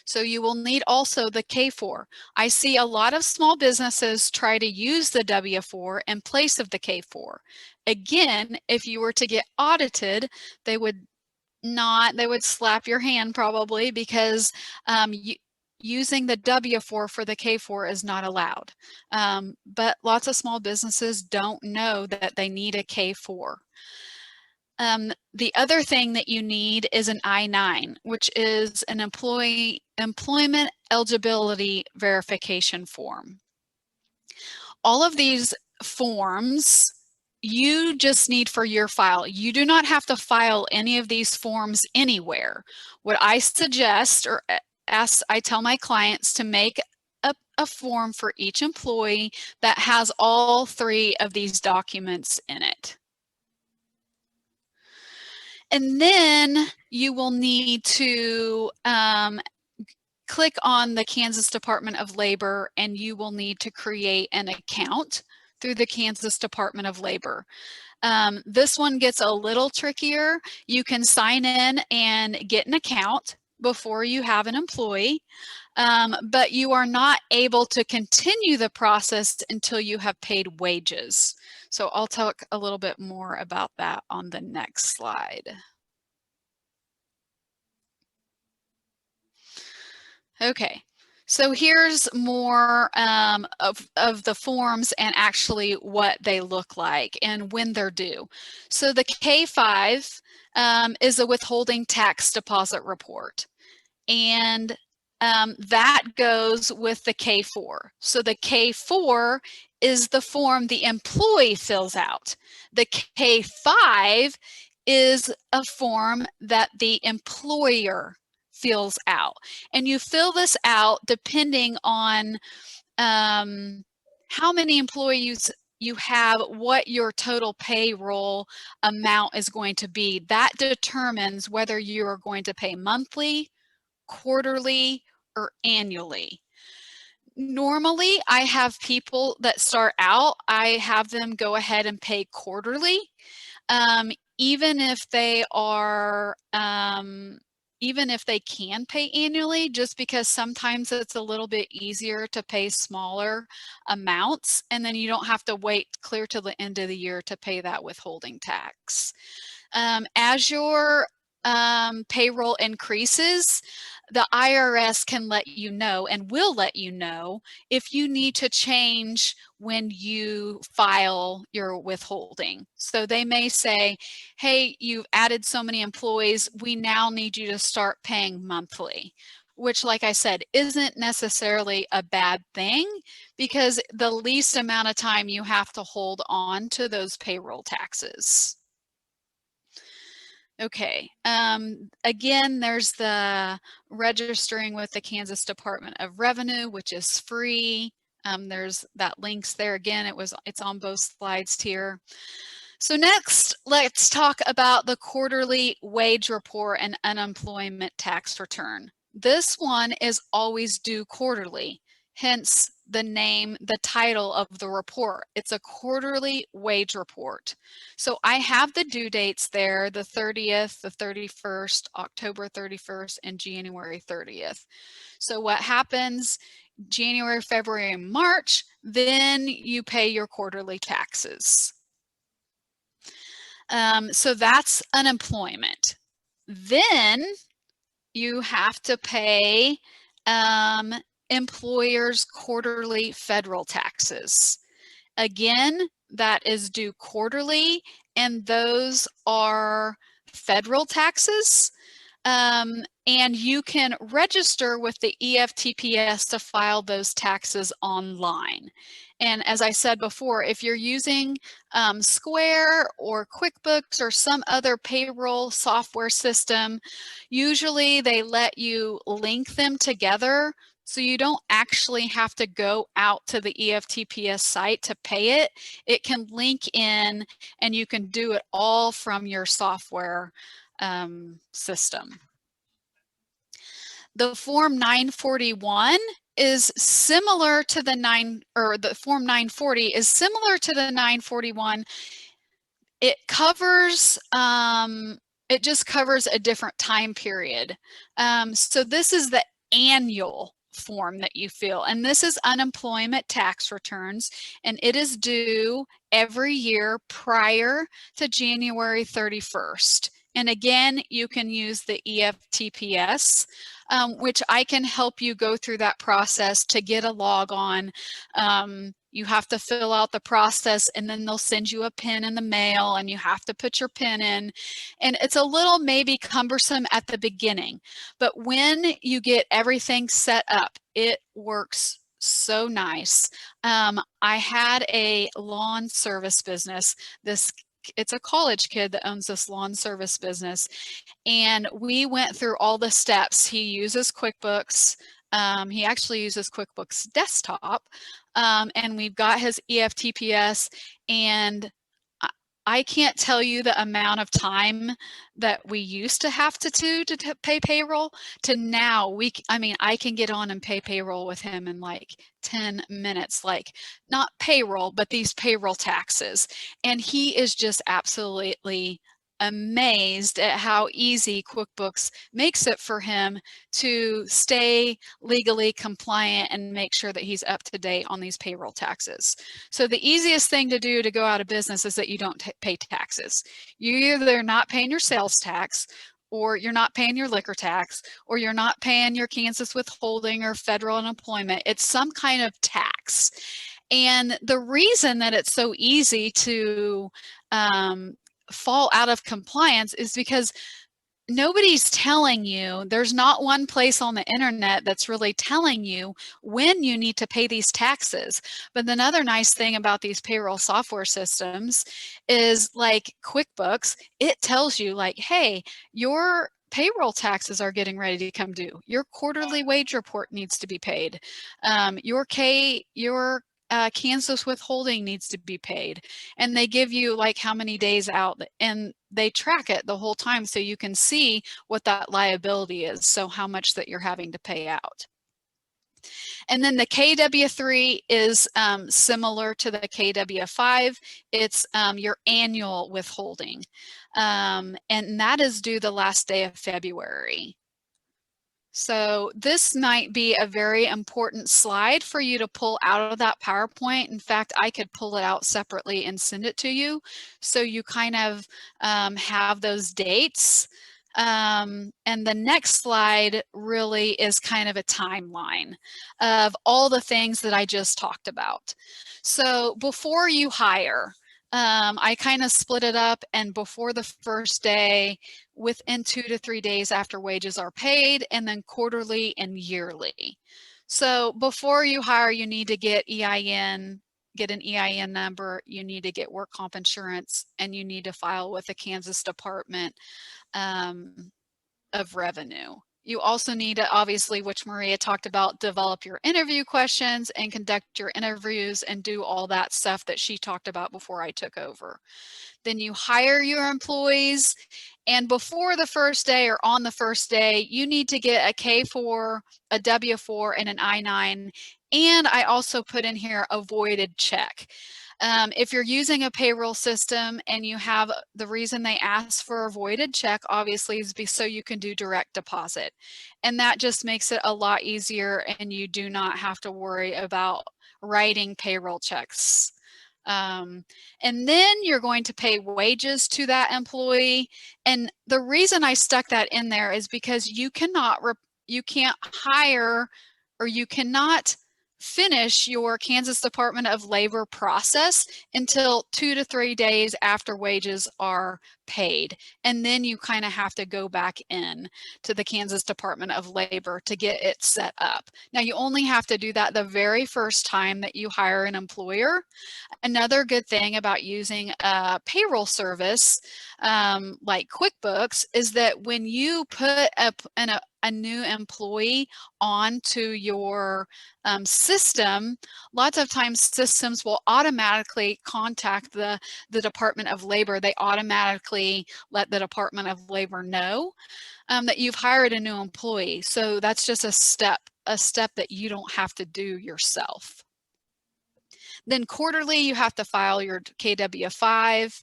So you will need also the K-4. I see a lot of small businesses try to use the W-4 in place of the K-4. Again, if you were to get audited, they would slap your hand probably, because using the W-4 for the K-4 is not allowed. But lots of small businesses don't know that they need a K-4. The other thing that you need is an I-9, which is an employment eligibility verification form. All of these forms you just need for your file. You do not have to file any of these forms anywhere. What I suggest, or I tell my clients to make a form for each employee that has all 3 of these documents in it. And then you will need to click on the Kansas Department of Labor, and you will need to create an account through the Kansas Department of Labor. This one gets a little trickier. You can sign in and get an account before you have an employee, but you are not able to continue the process until you have paid wages. So I'll talk a little bit more about that on the next slide. Okay, so here's more of the forms and actually what they look like and when they're due. So the K-5 is a withholding tax deposit report, and that goes with the K-4. So the K-4 is the form the employee fills out. The K-5 is a form that the employer fills out. And you fill this out depending on how many employees you have, what your total payroll amount is going to be. That determines whether you are going to pay monthly, quarterly, or annually. Normally, I have people that start out, I have them go ahead and pay quarterly, even if they are, even if they can pay annually, just because sometimes it's a little bit easier to pay smaller amounts, and then you don't have to wait clear till the end of the year to pay that withholding tax. As your payroll increases, the IRS can let you know and will let you know if you need to change when you file your withholding. So they may say, hey, you've added so many employees, we now need you to start paying monthly, which, like I said, isn't necessarily a bad thing, because the least amount of time you have to hold on to those payroll taxes. Okay. Again, there's the registering with the Kansas Department of Revenue, which is free. There's that links there again. It's on both slides here. So next, let's talk about the quarterly wage report and unemployment tax return. This one is always due quarterly, hence the name, the title of the report. It's a quarterly wage report. So I have the due dates there, the 30th, the 31st, October 31st, and January 30th. So what happens January, February, and March, then you pay your quarterly taxes. So that's unemployment. Then you have to pay employers' quarterly federal taxes. Again, that is due quarterly, and those are federal taxes. And you can register with the EFTPS to file those taxes online. And as I said before, if you're using Square or QuickBooks or some other payroll software system, usually they let you link them together, so you don't actually have to go out to the EFTPS site to pay it. It can link in and you can do it all from your software system. The Form 941 is similar to the Form 940 is similar to the 941. It covers, it just covers a different time period. So this is the annual form that you fill, and this is unemployment tax returns, and it is due every year prior to January 31st. And again, you can use the EFTPS, which I can help you go through that process to get a log on. You have to fill out the process, and then they'll send you a PIN in the mail, and you have to put your PIN in. And it's a little maybe cumbersome at the beginning, but when you get everything set up, it works so nice. I had a lawn service business. It's a college kid that owns this lawn service business, and we went through all the steps. He uses QuickBooks. He actually uses QuickBooks Desktop, and we've got his EFTPS, and I can't tell you the amount of time that we used to have to pay payroll to now. I can get on and pay payroll with him in like 10 minutes, like not payroll, but these payroll taxes. And he is just absolutely amazed at how easy QuickBooks makes it for him to stay legally compliant and make sure that he's up to date on these payroll taxes. So the easiest thing to do to go out of business is that you don't pay taxes. You either not paying your sales tax, or you're not paying your liquor tax, or you're not paying your Kansas withholding or federal unemployment. It's some kind of tax. And the reason that it's so easy to fall out of compliance is because nobody's telling you. There's not one place on the internet that's really telling you when you need to pay these taxes. But another nice thing about these payroll software systems is like QuickBooks, it tells you like, hey, your payroll taxes are getting ready to come due. Your quarterly wage report needs to be paid. Your Kansas withholding needs to be paid, and they give you like how many days out, and they track it the whole time so you can see what that liability is, so how much that you're having to pay out. And then the KW3 is similar to the KW5. It's your annual withholding, and that is due the last day of February. So this might be a very important slide for you to pull out of that PowerPoint. In fact, I could pull it out separately and send it to you, so you kind of have those dates. And the next slide really is kind of a timeline of all the things that I just talked about. So before you hire, I kind of split it up, and before the first day, within 2 to 3 days after wages are paid, and then quarterly and yearly. So before you hire, you need to get an EIN number, you need to get work comp insurance, and you need to file with the Kansas Department of revenue. You also need to, obviously, which Maria talked about, develop your interview questions and conduct your interviews and do all that stuff that she talked about before I took over. Then you hire your employees, and before the first day or on the first day, you need to get a K-4, a W-4, and an I-9. And I also put in here a voided check. If you're using a payroll system and you have, the reason they ask for a voided check obviously is so you can do direct deposit. And that just makes it a lot easier, and you do not have to worry about writing payroll checks. And then you're going to pay wages to that employee. And the reason I stuck that in there is because you can't hire, or you cannot finish your Kansas Department of Labor process until 2 to 3 days after wages are paid. And then you kind of have to go back in to the Kansas Department of Labor to get it set up. Now, you only have to do that the very first time that you hire an employer. Another good thing about using a payroll service like QuickBooks is that when you put a new employee onto your system, lots of times systems will automatically contact the Department of Labor. They automatically let the Department of Labor know that you've hired a new employee. So that's just a step that you don't have to do yourself. Then quarterly, you have to file your KW5,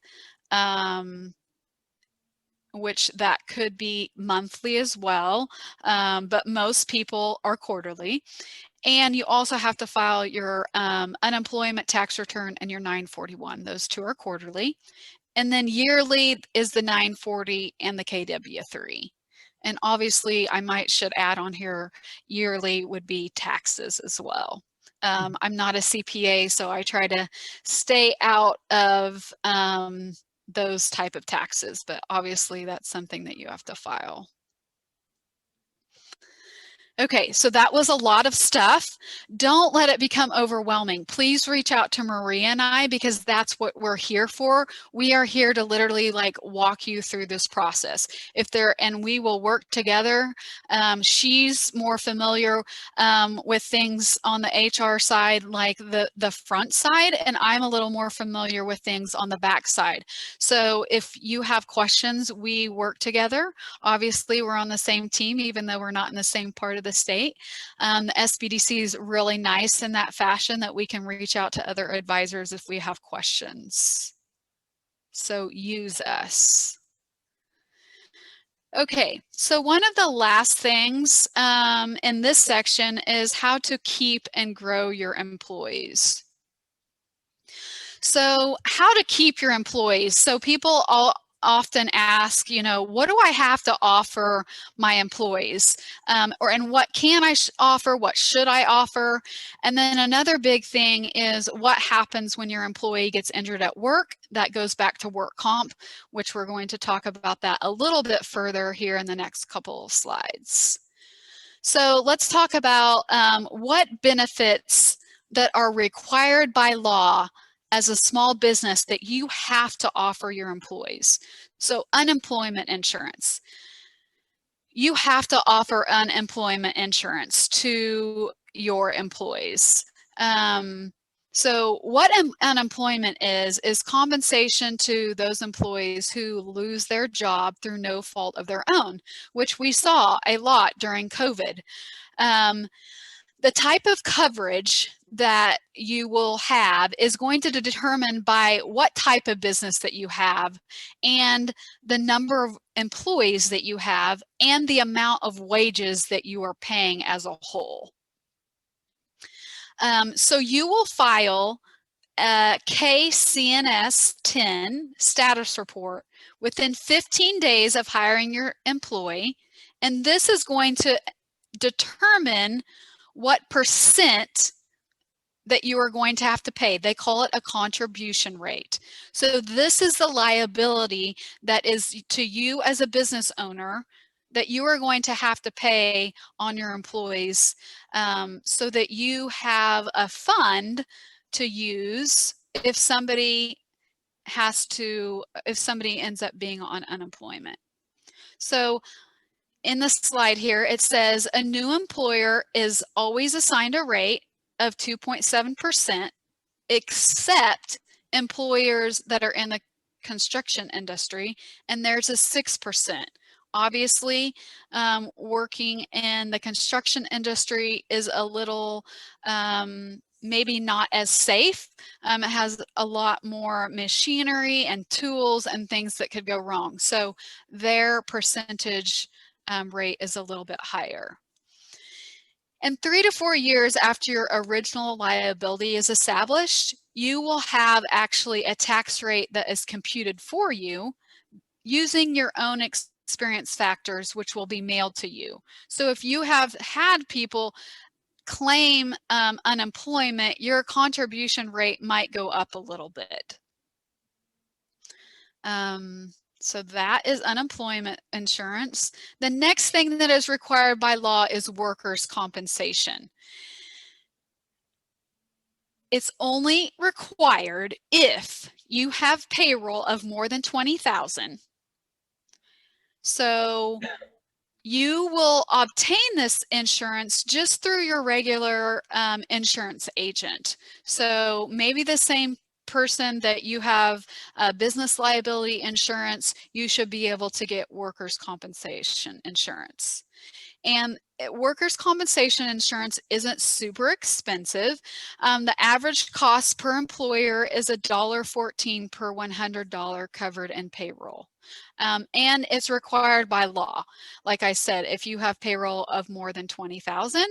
which that could be monthly as well, but most people are quarterly. And you also have to file your unemployment tax return and your 941. Those two are quarterly. And then yearly is the 940 and the KW3. And obviously, should add on here, yearly would be taxes as well. I'm not a CPA, so I try to stay out of those type of taxes, but obviously that's something that you have to file. Okay, so that was a lot of stuff. Don't let it become overwhelming. Please reach out to Maria and I, because that's what we're here for. We are here to literally like walk you through this process. And we will work together. She's more familiar with things on the HR side, like the front side, and I'm a little more familiar with things on the back side. So if you have questions, we work together. Obviously, we're on the same team, even though we're not in the same part of the state. The SBDC is really nice in that fashion that we can reach out to other advisors if we have questions. So use us. Okay, so one of the last things in this section is how to keep and grow your employees. So how to keep your employees. So people often ask, what do I have to offer my employees? And what can I offer? What should I offer? And then another big thing is what happens when your employee gets injured at work. That goes back to work comp, which we're going to talk about that a little bit further here in the next couple of slides. So let's talk about what benefits that are required by law as a small business that you have to offer your employees. So unemployment insurance. You have to offer unemployment insurance to your employees. So what unemployment is compensation to those employees who lose their job through no fault of their own, which we saw a lot during COVID. The type of coverage that you will have is going to determine by what type of business that you have, and the number of employees that you have, and the amount of wages that you are paying as a whole. So you will file a KCNS 10 status report within 15 days of hiring your employee, and this is going to determine what percent that you are going to have to pay. They call it a contribution rate. So this is the liability that is to you as a business owner that you are going to have to pay on your employees, so that you have a fund to use if somebody ends up being on unemployment. So in the slide here, it says a new employer is always assigned a rate of 2.7%, except employers that are in the construction industry, and there's a 6%. Obviously, working in the construction industry is a little maybe not as safe. It has a lot more machinery and tools and things that could go wrong. So their percentage rate is a little bit higher. And 3 to 4 years after your original liability is established, you will have actually a tax rate that is computed for you using your own experience factors, which will be mailed to you. So if you have had people claim unemployment, your contribution rate might go up a little bit. So that is unemployment insurance. The next thing that is required by law is workers' compensation. It's only required if you have payroll of more than 20,000. So you will obtain this insurance just through your regular insurance agent. So maybe the same person that you have business liability insurance, you should be able to get workers' compensation insurance. And workers' compensation insurance isn't super expensive. The average cost per employer is $1.14 per $100 covered in payroll. And it's required by law. Like I said, if you have payroll of more than 20,000.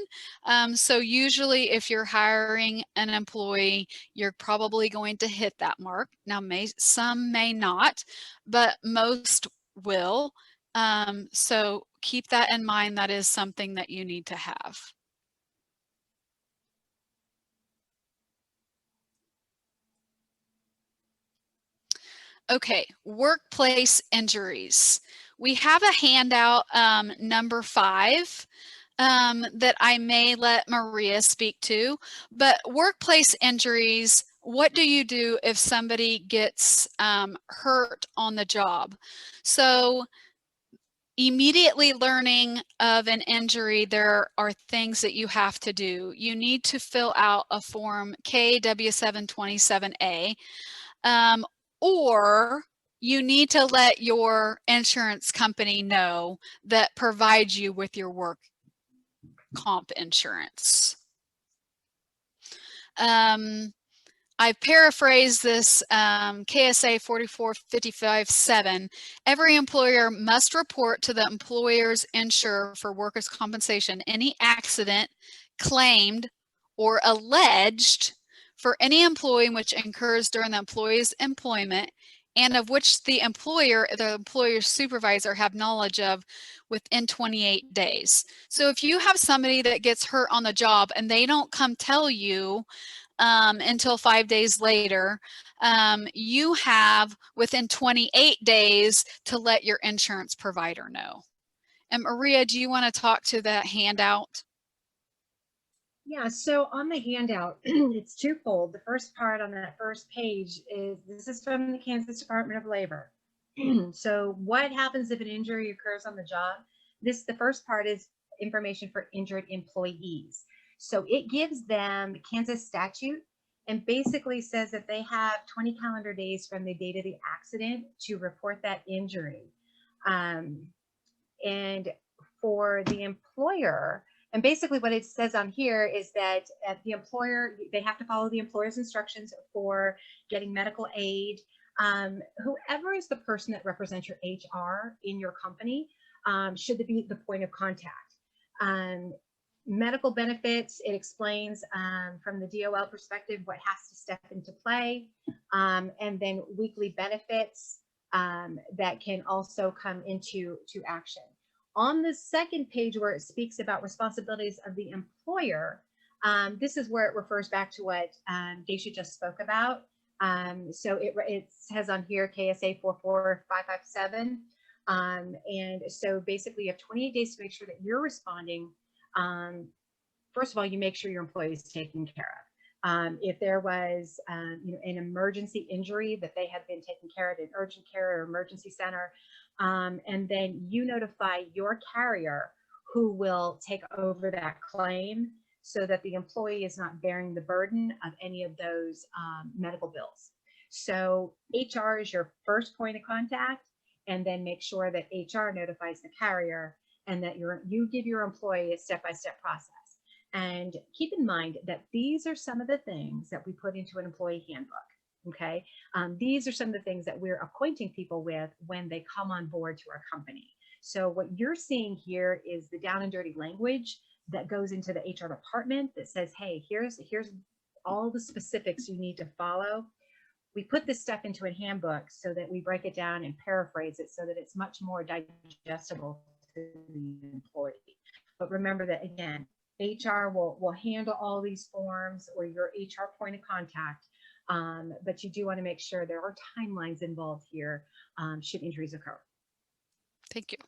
So usually if you're hiring an employee, you're probably going to hit that mark. Now, some may not, but most will. So keep that in mind. That is something that you need to have. Okay, workplace injuries. We have a handout, number 5, that I may let Maria speak to, but workplace injuries, what do you do if somebody gets hurt on the job? So immediately learning of an injury, there are things that you have to do. You need to fill out a form KW727A, or you need to let your insurance company know that provides you with your work comp insurance. I paraphrased this KSA 4455-7. Every employer must report to the employer's insurer for workers' compensation any accident claimed or alleged for any employee which incurs during the employee's employment and of which the employer's supervisor have knowledge of within 28 days. So if you have somebody that gets hurt on the job and they don't come tell you until 5 days later, you have within 28 days to let your insurance provider know. And Maria, do you want to talk to that handout? Yeah, so on the handout, it's twofold. The first part on that first page is, this is from the Kansas Department of Labor. So what happens if an injury occurs on the job? The first part is information for injured employees. So it gives them Kansas statute and basically says that they have 20 calendar days from the date of the accident to report that injury. And for the employer, and basically what it says on here is that the employer, they have to follow the employer's instructions for getting medical aid. Whoever is the person that represents your HR in your company should be the point of contact. Medical benefits, it explains from the DOL perspective what has to step into play, and then weekly benefits that can also come into action. On the second page where it speaks about responsibilities of the employer, this is where it refers back to what Geisha just spoke about. So it says on here KSA 44557. And so basically you have 28 days to make sure that you're responding. First of all, you make sure your employee is taken care If there was an emergency injury that they had been taken care of in urgent care or emergency center, and then you notify your carrier who will take over that claim so that the employee is not bearing the burden of any of those medical bills. So HR is your first point of contact, and then make sure that HR notifies the carrier and that you give your employee a step-by-step process. And keep in mind that these are some of the things that we put into an employee handbook. Okay. These are some of the things that we're acquainting people with when they come on board to our company. So what you're seeing here is the down and dirty language that goes into the HR department that says, hey, here's all the specifics you need to follow. We put this stuff into a handbook so that we break it down and paraphrase it so that it's much more digestible to the employee. But remember that, again, HR will handle all these forms, or your HR point of contact. But you do want to make sure there are timelines involved here should injuries occur. Thank you.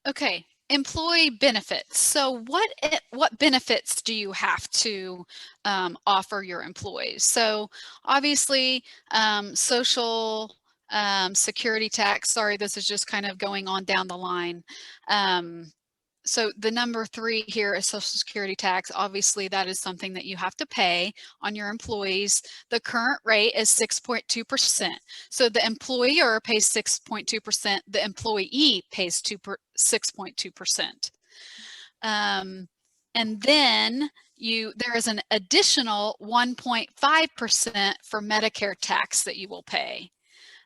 Okay, employee benefits. So what benefits do you have to offer your employees? So obviously, social security tax. Sorry, this is just kind of going on down the line. So the number 3 here is Social Security tax. Obviously, that is something that you have to pay on your employees. The current rate is 6.2%. So the employer pays 6.2%. The employee pays 6.2%. And then there is an additional 1.5% for Medicare tax that you will pay.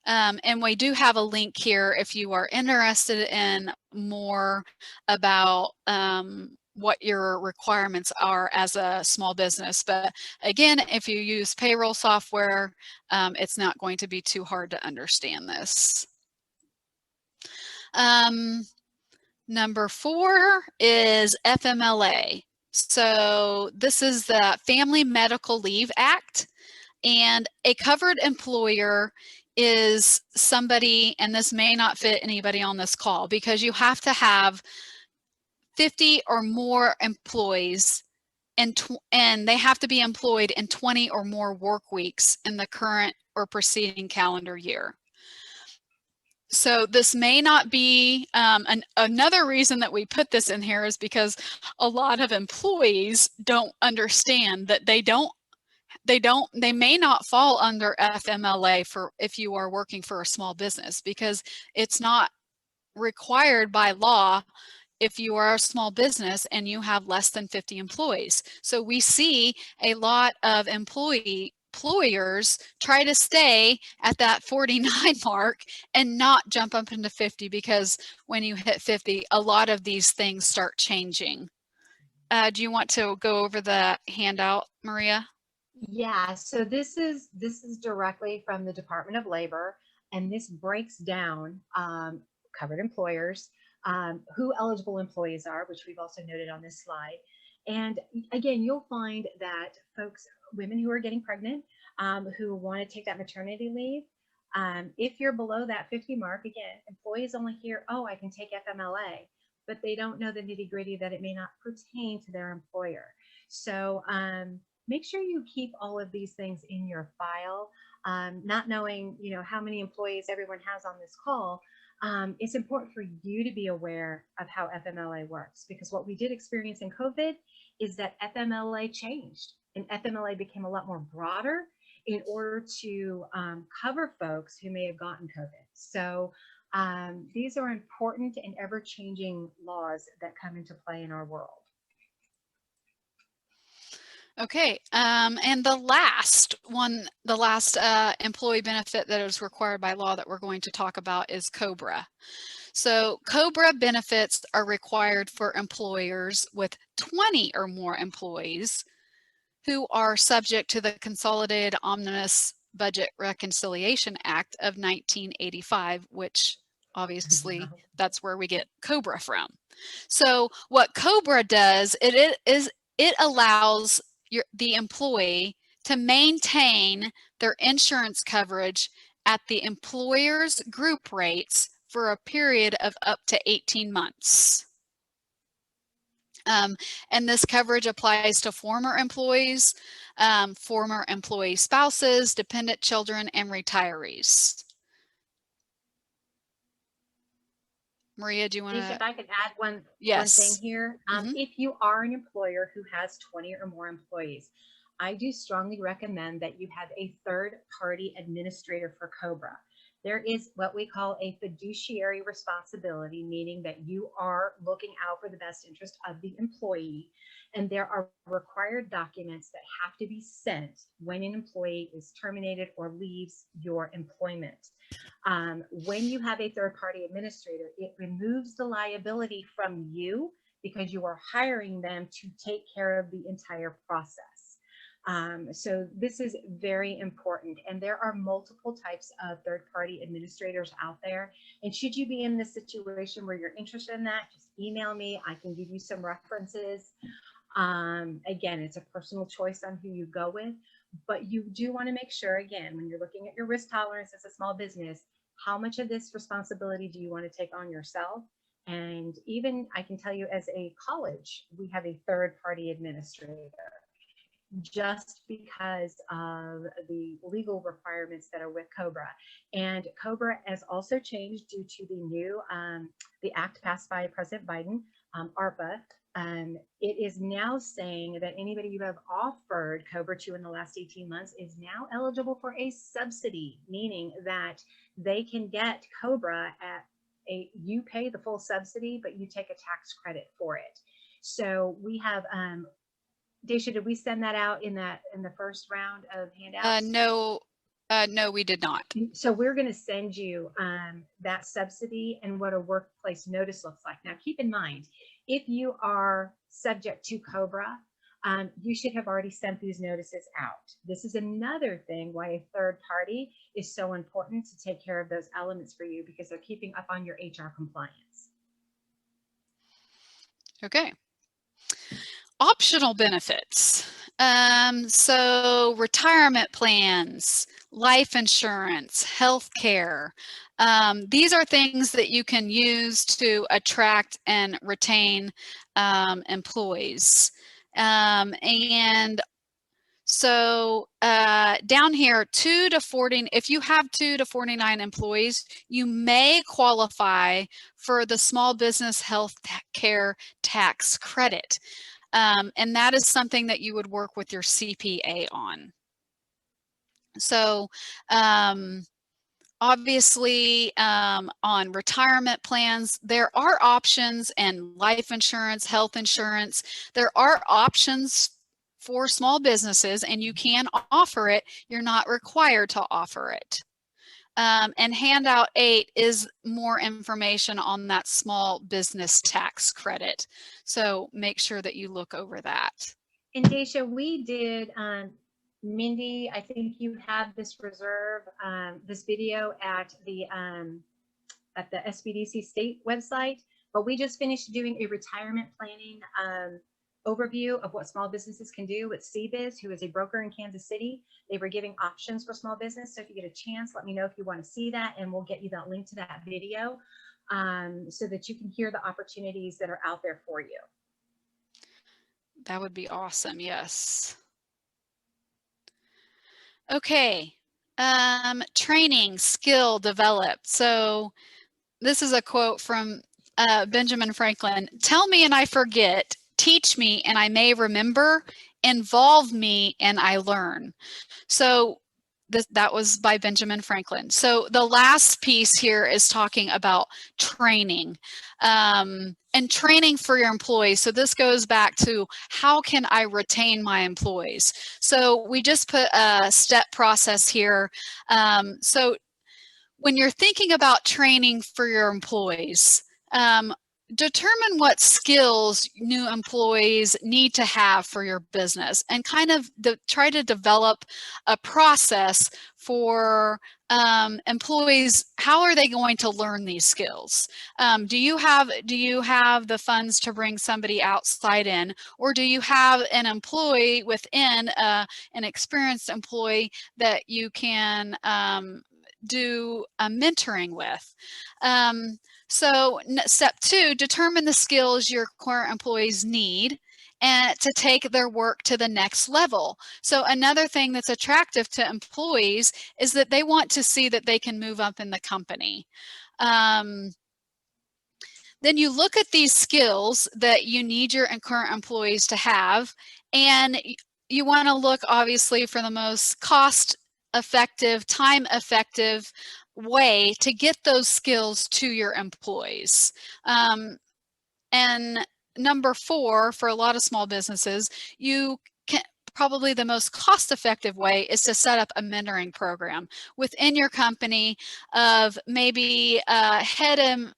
And we do have a link here if you are interested in more about what your requirements are as a small business. But again, if you use payroll software, it's not going to be too hard to understand this. Number 4 is FMLA. So this is the Family Medical Leave Act, and a covered employer is somebody, and this may not fit anybody on this call, because you have to have 50 or more employees and they have to be employed in 20 or more work weeks in the current or preceding calendar year. So this may not be, another reason that we put this in here is because a lot of employees don't understand that they may not fall under FMLA for if you are working for a small business, because it's not required by law if you are a small business and you have less than 50 employees. So we see a lot of employers try to stay at that 49 mark and not jump up into 50, because when you hit 50, a lot of these things start changing. Do you want to go over the handout, Maria? Yeah, so this is directly from the Department of Labor, and this breaks down covered employers, who eligible employees are, which we've also noted on this slide. And again, you'll find that women who are getting pregnant, who want to take that maternity leave, if you're below that 50 mark, again, employees only hear, oh, I can take FMLA, but they don't know the nitty gritty that it may not pertain to their employer. So make sure you keep all of these things in your file. Not knowing, how many employees everyone has on this call, it's important for you to be aware of how FMLA works, because what we did experience in COVID is that FMLA changed, and FMLA became a lot more broader in order to cover folks who may have gotten COVID. So these are important and ever-changing laws that come into play in our world. Okay, and the last employee benefit that is required by law that we're going to talk about is COBRA. So COBRA benefits are required for employers with 20 or more employees who are subject to the Consolidated Omnibus Budget Reconciliation Act of 1985, which obviously that's where we get COBRA from. So what COBRA does, it allows the employee to maintain their insurance coverage at the employer's group rates for a period of up to 18 months. And this coverage applies to former employees, former employee spouses, dependent children, and retirees. Maria, do you want Lisa, to? if I could add one thing Yes. here. Mhm. If you are an employer who has 20 or more employees, I do strongly recommend that you have a third-party administrator for COBRA. There is what we call a fiduciary responsibility, meaning that you are looking out for the best interest of the employee. And there are required documents that have to be sent when an employee is terminated or leaves your employment. When you have a third party administrator, it removes the liability from you because you are hiring them to take care of the entire process. So this is very important. And there are multiple types of third party administrators out there. And should you be in this situation where you're interested in that, just email me. I can give you some references. Again, it's a personal choice on who you go with, but you do want to make sure, again, when you're looking at your risk tolerance as a small business, how much of this responsibility do you want to take on yourself? And even I can tell you, as a college, we have a third party administrator just because of the legal requirements that are with COBRA. And COBRA has also changed due to the new the act passed by President Biden, ARPA. It is now saying that anybody you have offered COBRA to in the last 18 months is now eligible for a subsidy, meaning that they can get COBRA at you pay the full subsidy, but you take a tax credit for it. So we have Daisha, did we send that out in the first round of handouts? No, no, we did not. So we're going to send you that subsidy and what a workplace notice looks like. Now, keep in mind, if you are subject to COBRA, you should have already sent these notices out. This is another thing why a third party is so important to take care of those elements for you, because they're keeping up on your HR compliance. Okay. Optional benefits. So retirement plans, life insurance, health care. These are things that you can use to attract and retain employees. And so down here, 2 to 40, if you have 2 to 49 employees, you may qualify for the small business health care tax credit. And that is something that you would work with your CPA on. So obviously on retirement plans, there are options, and life insurance, health insurance, there are options for small businesses, and you can offer it. You're not required to offer it. And handout 8 is more information on that small business tax credit. So make sure that you look over that. And Daisha, we did, Mindy, I think you have this reserve, this video at the SBDC state website, but we just finished doing a retirement planning overview of what small businesses can do with CBiz, who is a broker in Kansas City. They were giving options for small business. So if you get a chance, let me know if you want to see that, and we'll get you that link to that video so that you can hear the opportunities that are out there for you. That would be awesome. Yes. Okay. Training, skill developed. So this is a quote from Benjamin Franklin. Tell me and I forget. Teach me and I may remember. Involve me and I learn. So that was by Benjamin Franklin. So the last piece here is talking about training and training for your employees. So this goes back to how can I retain my employees? So we just put a step process here. So when you're thinking about training for your employees, determine what skills new employees need to have for your business, and kind of try to develop a process for employees. How are they going to learn these skills? Do you have the funds to bring somebody outside in, or do you have an employee within an experienced employee that you can do mentoring with? So step 2, determine the skills your current employees need and to take their work to the next level. So another thing that's attractive to employees is that they want to see that they can move up in the company. Then you look at these skills that you need your current employees to have, and you want to look obviously for the most cost effective, time effective way to get those skills to your employees. And number 4, for a lot of small businesses, you can probably the most cost-effective way is to set up a mentoring program within your company of maybe head and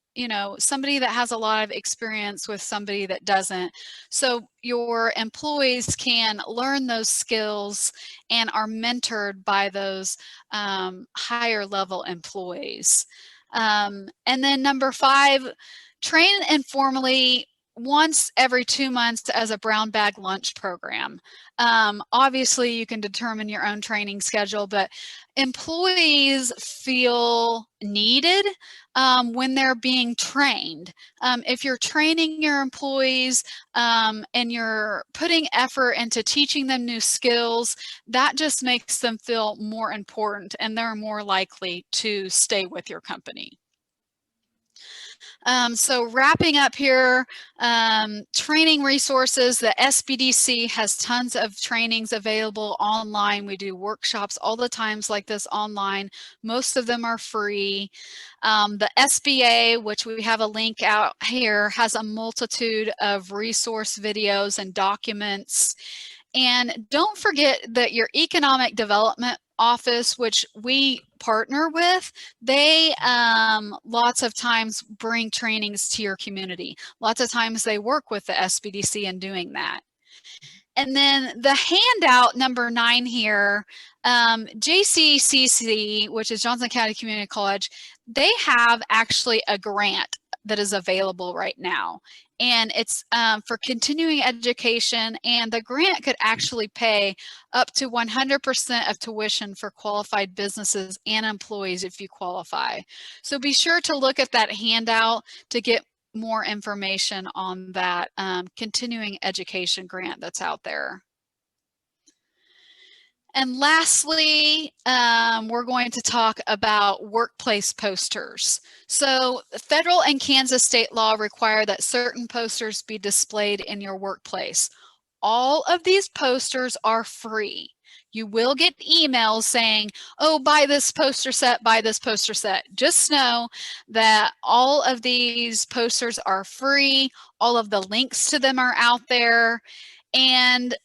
somebody that has a lot of experience with somebody that doesn't, so your employees can learn those skills and are mentored by those higher level employees. And then number 5, train informally once every 2 months as a brown bag lunch program. Obviously, you can determine your own training schedule, but employees feel needed when they're being trained. If you're training your employees and you're putting effort into teaching them new skills, that just makes them feel more important and they're more likely to stay with your company. So wrapping up here, training resources, the SBDC has tons of trainings available online. We do workshops all the times like this online. Most of them are free. The SBA, which we have a link out here, has a multitude of resource videos and documents. And don't forget that your economic development office, which we partner with, they lots of times bring trainings to your community. Lots of times they work with the SBDC in doing that. And then the handout number 9 here, JCCC, which is Johnson County Community College, they have actually a grant that is available right now. And it's for continuing education, and the grant could actually pay up to 100% of tuition for qualified businesses and employees if you qualify. So be sure to look at that handout to get more information on that continuing education grant that's out there. And lastly, we're going to talk about workplace posters. So federal and Kansas state law require that certain posters be displayed in your workplace. All of these posters are free. You will get emails saying, oh, buy this poster set, buy this poster set. Just know that all of these posters are free. All of the links to them are out there. And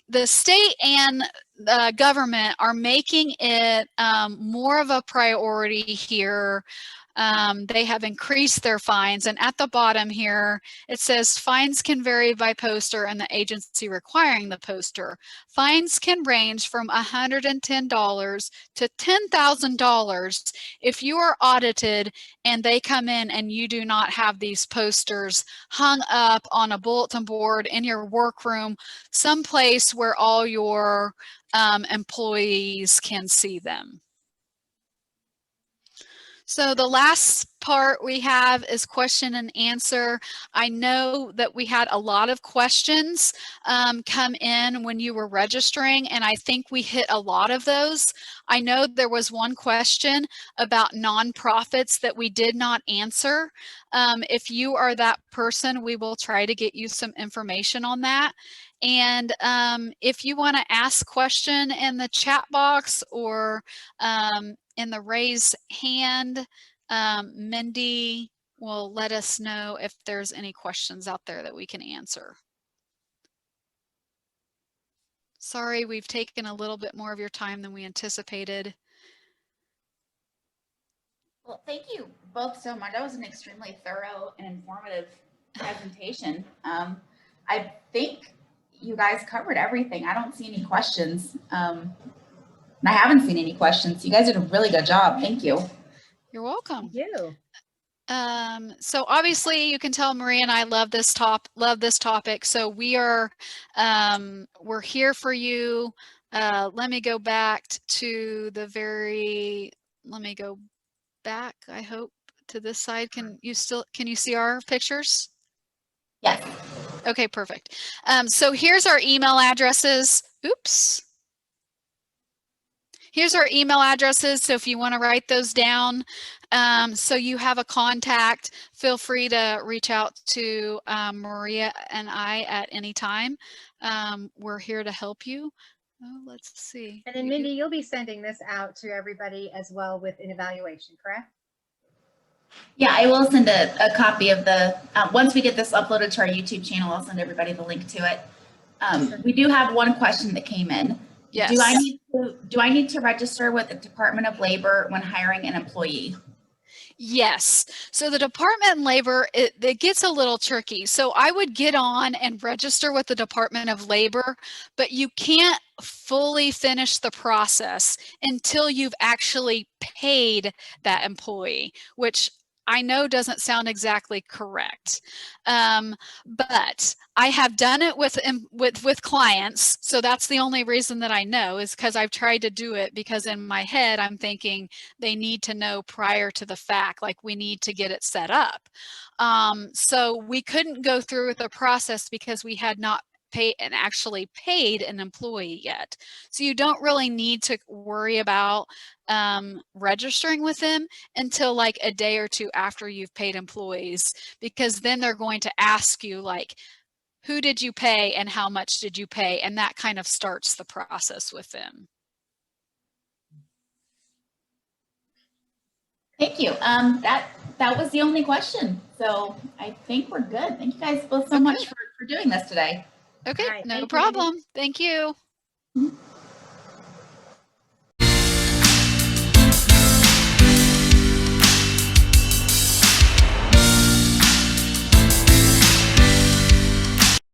the state and the government are making it more of a priority here. They have increased their fines, and at the bottom here it says fines can vary by poster and the agency requiring the poster. Fines can range from $110 to $10,000 if you are audited and they come in and you do not have these posters hung up on a bulletin board in your workroom, someplace where all your employees can see them. So the last part we have is question and answer. I know that we had a lot of questions come in when you were registering, and I think we hit a lot of those. I know there was one question about nonprofits that we did not answer. If you are that person, we will try to get you some information on that. And if you want to ask a question in the chat box or in the raise hand, Mindy will let us know if there's any questions out there that we can answer. Sorry, we've taken a little bit more of your time than we anticipated. Well, thank you both so much. That was an extremely thorough and informative presentation. I think you guys covered everything. I don't see any questions. And I haven't seen any questions. You guys did a really good job. Thank you. You're welcome. Thank you. So obviously you can tell Maria and I love this topic. So we're here for you. Let me go back to the let me go back, I hope, to this side. Can you see our pictures? Yes. Okay, perfect. So here's our email addresses. Oops. Here's our email addresses. So if you want to write those down, so you have a contact, feel free to reach out to Maria and I at any time. We're here to help you. Oh, let's see. And then Mindy, you'll be sending this out to everybody as well with an evaluation, correct? Yeah, I will send a copy of the, once we get this uploaded to our YouTube channel, I'll send everybody the link to it. We do have one question that came in. Yes. Do I need to register with the Department of Labor when hiring an employee? Yes. So the Department of Labor, it gets a little tricky. So I would get on and register with the Department of Labor, but you can't fully finish the process until you've actually paid that employee, which I know doesn't sound exactly correct. But I have done it with clients. So that's the only reason that I know, is because I've tried to do it, because in my head, I'm thinking they need to know prior to the fact, like we need to get it set up. So we couldn't go through with the process because we had not actually paid an employee yet. So you don't really need to worry about registering with them until like a day or two after you've paid employees, because then they're going to ask you like, who did you pay and how much did you pay? And that kind of starts the process with them. Thank you. That was the only question. So I think we're good. Thank you guys both so much for doing this today. Okay, Right, no thank you. problem. Thank you.